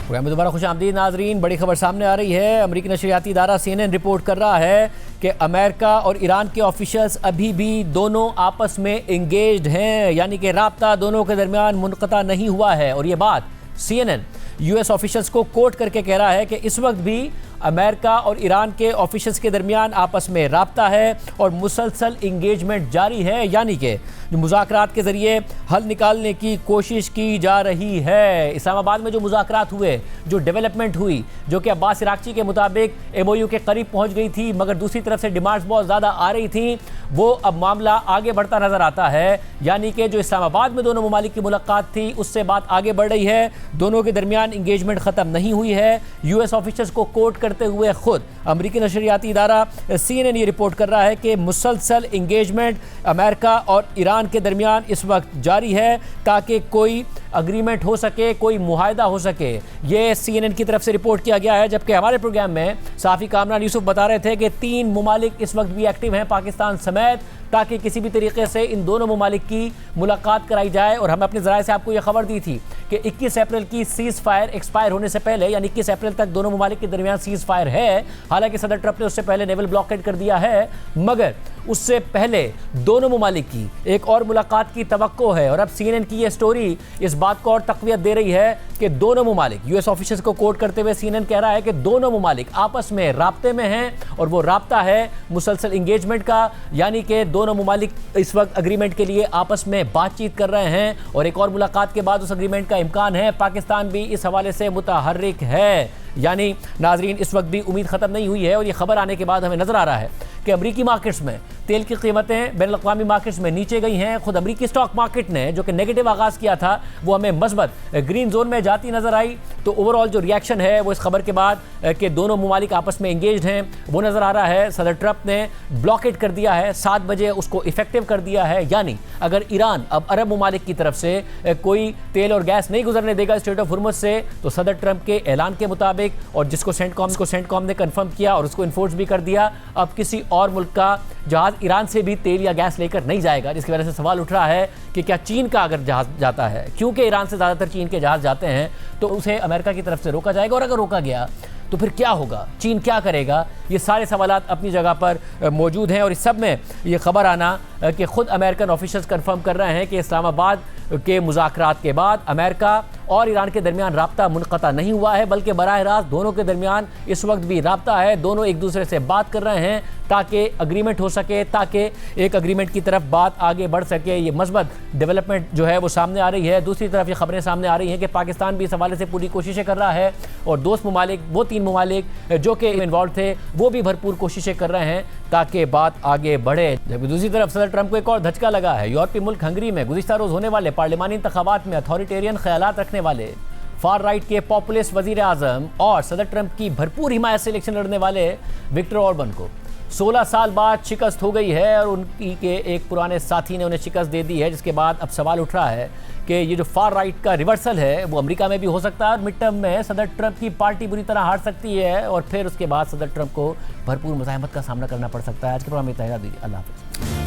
प्रोग्राम में दोबारा खुश आमदीद नाजरीन। बड़ी खबर सामने आ रही है। अमेरिकी नशरियाती इदारा CNN रिपोर्ट कर रहा है कि अमेरिका और ईरान के ऑफिशियल्स अभी भी दोनों आपस में इंगेज्ड हैं, यानी कि राब्ता दोनों के दरमियान मुनक़ता नहीं हुआ है। और ये बात CNN US ऑफिशियल्स को कोट करके कह रहा है कि इस वक्त भी अमेरिका और ईरान के ऑफिशियल्स के दरमियान आपस में राब्ता है और मुसलसल इंगेजमेंट जारी है, यानी कि मुज़ाकरात के ज़रिए हल निकालने की कोशिश की जा रही है। इस्लामाबाद में जो मुज़ाकरात हुए, जो डेवलपमेंट हुई, जो कि अब्बास इराक़ची के मुताबिक MOU के करीब पहुंच गई थी, मगर दूसरी तरफ से डिमांड्स बहुत ज़्यादा आ रही थी, वो अब मामला आगे बढ़ता नज़र आता है। यानी कि जो इस्लामाबाद में दोनों ममालिक की मुलाकात थी, उससे बात आगे बढ़ रही है। दोनों के दरमियान इंगेजमेंट ख़त्म नहीं हुई है। US ऑफिसर्स को कोट करते हुए खुद अमेरिकी नशरियाती इदारा CNN ये रिपोर्ट कर रहा है कि मुसलसल इंगेजमेंट अमेरिका और ईरान के दरमियान इस वक्त जारी है ताकि कोई अग्रीमेंट हो सके, कोई मुआहदा हो सके। ये CNN की तरफ से रिपोर्ट किया गया है। जबकि हमारे प्रोग्राम में साफ़ी कामरान यूसुफ बता रहे थे कि 3 ममालिक इस वक्त भी एक्टिव हैं, पाकिस्तान समेत, ताकि किसी भी तरीके से इन दोनों ममालिक की मुलाकात कराई जाए। और हमने अपने ज़राए से आपको ये खबर दी थी कि 21 अप्रैल की सीज़ फायर एक्सपायर होने से पहले, यानी 21 अप्रैल तक दोनों ममालिक के दरमियान सीज़ फायर है। हालांकि सदर ट्रंप ने उससे पहले नेवल ब्लॉकेड कर दिया है, मगर उससे पहले दोनों ममालिक की एक और मुलाकात की तवक्को है। और अब CNN की ये स्टोरी इस बात को और तक़वियत दे रही है कि दोनों ममालिक, US ऑफिसर्स को कोट करते हुए CNN कह रहा है कि दोनों ममालिक आपस में राब्ते में हैं और वो राब्ता है मुसलसल इंगेजमेंट का, यानी कि दोनों ममालिक इस वक्त अग्रीमेंट के लिए आपस में बातचीत कर रहे हैं और एक और मुलाकात के बाद उस अग्रीमेंट का इम्कान है। पाकिस्तान भी इस हवाले से मुतहर्रिक है। यानी नाजरीन, इस वक्त भी उम्मीद ख़त्म नहीं हुई है और ये खबर आने के बाद हमें नज़र आ रहा है कि अमरीकी मार्केट्स में तेल की कीमतें बैनुल-अक़वामी मार्केट्स में नीचे गई हैं। खुद अमेरिकी स्टॉक मार्केट ने जो कि नेगेटिव आगाज़ किया था वो हमें मस्बत ग्रीन जोन में जाती नजर आई। तो ओवरऑल जो रिएक्शन है वो इस खबर के बाद कि दोनों ममालिक आपस में इंगेज्ड हैं वो नज़र आ रहा है। सदर ट्रंप ने ब्लॉकेट कर दिया है, 7 बजे उसको इफेक्टिव कर दिया है, यानी अगर ईरान अब अरब ममालिक की तरफ से कोई तेल और गैस नहीं गुजरने देगा स्ट्रेट ऑफ हुर्मुज़ से, तो सदर ट्रंप के ऐलान के मुताबिक और जिसको सेंटकॉम ने कंफर्म किया और उसको इन्फोर्स भी कर दिया, अब किसी और मुल्क का जहाज ईरान से भी तेल या गैस लेकर नहीं जाएगा। जिसकी वजह से सवाल उठ रहा है कि क्या चीन का अगर जहाज जाता है, क्योंकि ईरान से ज़्यादातर चीन के जहाज जाते हैं, तो उसे अमेरिका की तरफ से रोका जाएगा, और अगर रोका गया तो फिर क्या होगा, चीन क्या करेगा? ये सारे सवालात अपनी जगह पर मौजूद हैं। और इस सब में ये खबर आना कि खुद अमेरिकन ऑफिशियल्स कंफर्म कर रहे हैं कि इस्लामाबाद के मुज़ाकरात के बाद अमेरिका और ईरान के दरमियान राब्ता मुनक़ता नहीं हुआ है, बल्कि बराह रास्त दोनों के दरमियान इस वक्त भी राब्ता है। दोनों एक दूसरे से बात कर रहे हैं ताकि अग्रीमेंट हो सके, ताकि एक अग्रीमेंट की तरफ बात आगे बढ़ सके। ये मस्बत डेवलपमेंट जो है वो सामने आ रही है। दूसरी तरफ ये खबरें सामने आ रही हैं कि पाकिस्तान भी इस हवाले से पूरी कोशिशें कर रहा है, और दोस्त ममालिक, वो 3 ममालिक जो कि इन्वॉल्व थे, वो भी भरपूर कोशिशें कर रहे हैं ताकि बात आगे बढ़े। जबकि दूसरी तरफ सदर ट्रंप को एक और धचका लगा है। यूरोपीय मुल्क हंगरी में गुज़िश्ता रोज़ होने वाले पार्लिमानी इंतखाबात में अथॉरिटेरियन ख्यालात रखने वाले फार राइट के पॉपुलिस्ट वज़ीर आज़म और सदर ट्रंप की भरपूर हिमायत से इलेक्शन लड़ने वाले विक्टर ऑर्बन को 16 साल बाद शिकस्त हो गई है, और उनकी के एक पुराने साथी ने उन्हें शिकस्त दे दी है। जिसके बाद अब सवाल उठ रहा है कि ये जो फार राइट का रिवर्सल है वो अमेरिका में भी हो सकता है, और मिड टर्म में सदर ट्रंप की पार्टी बुरी तरह हार सकती है, और फिर उसके बाद सदर ट्रंप को भरपूर मुज़ाहमत का सामना करना पड़ सकता है। आज के प्रोग्राम में इतना ही, अल्लाह हाफ़िज़।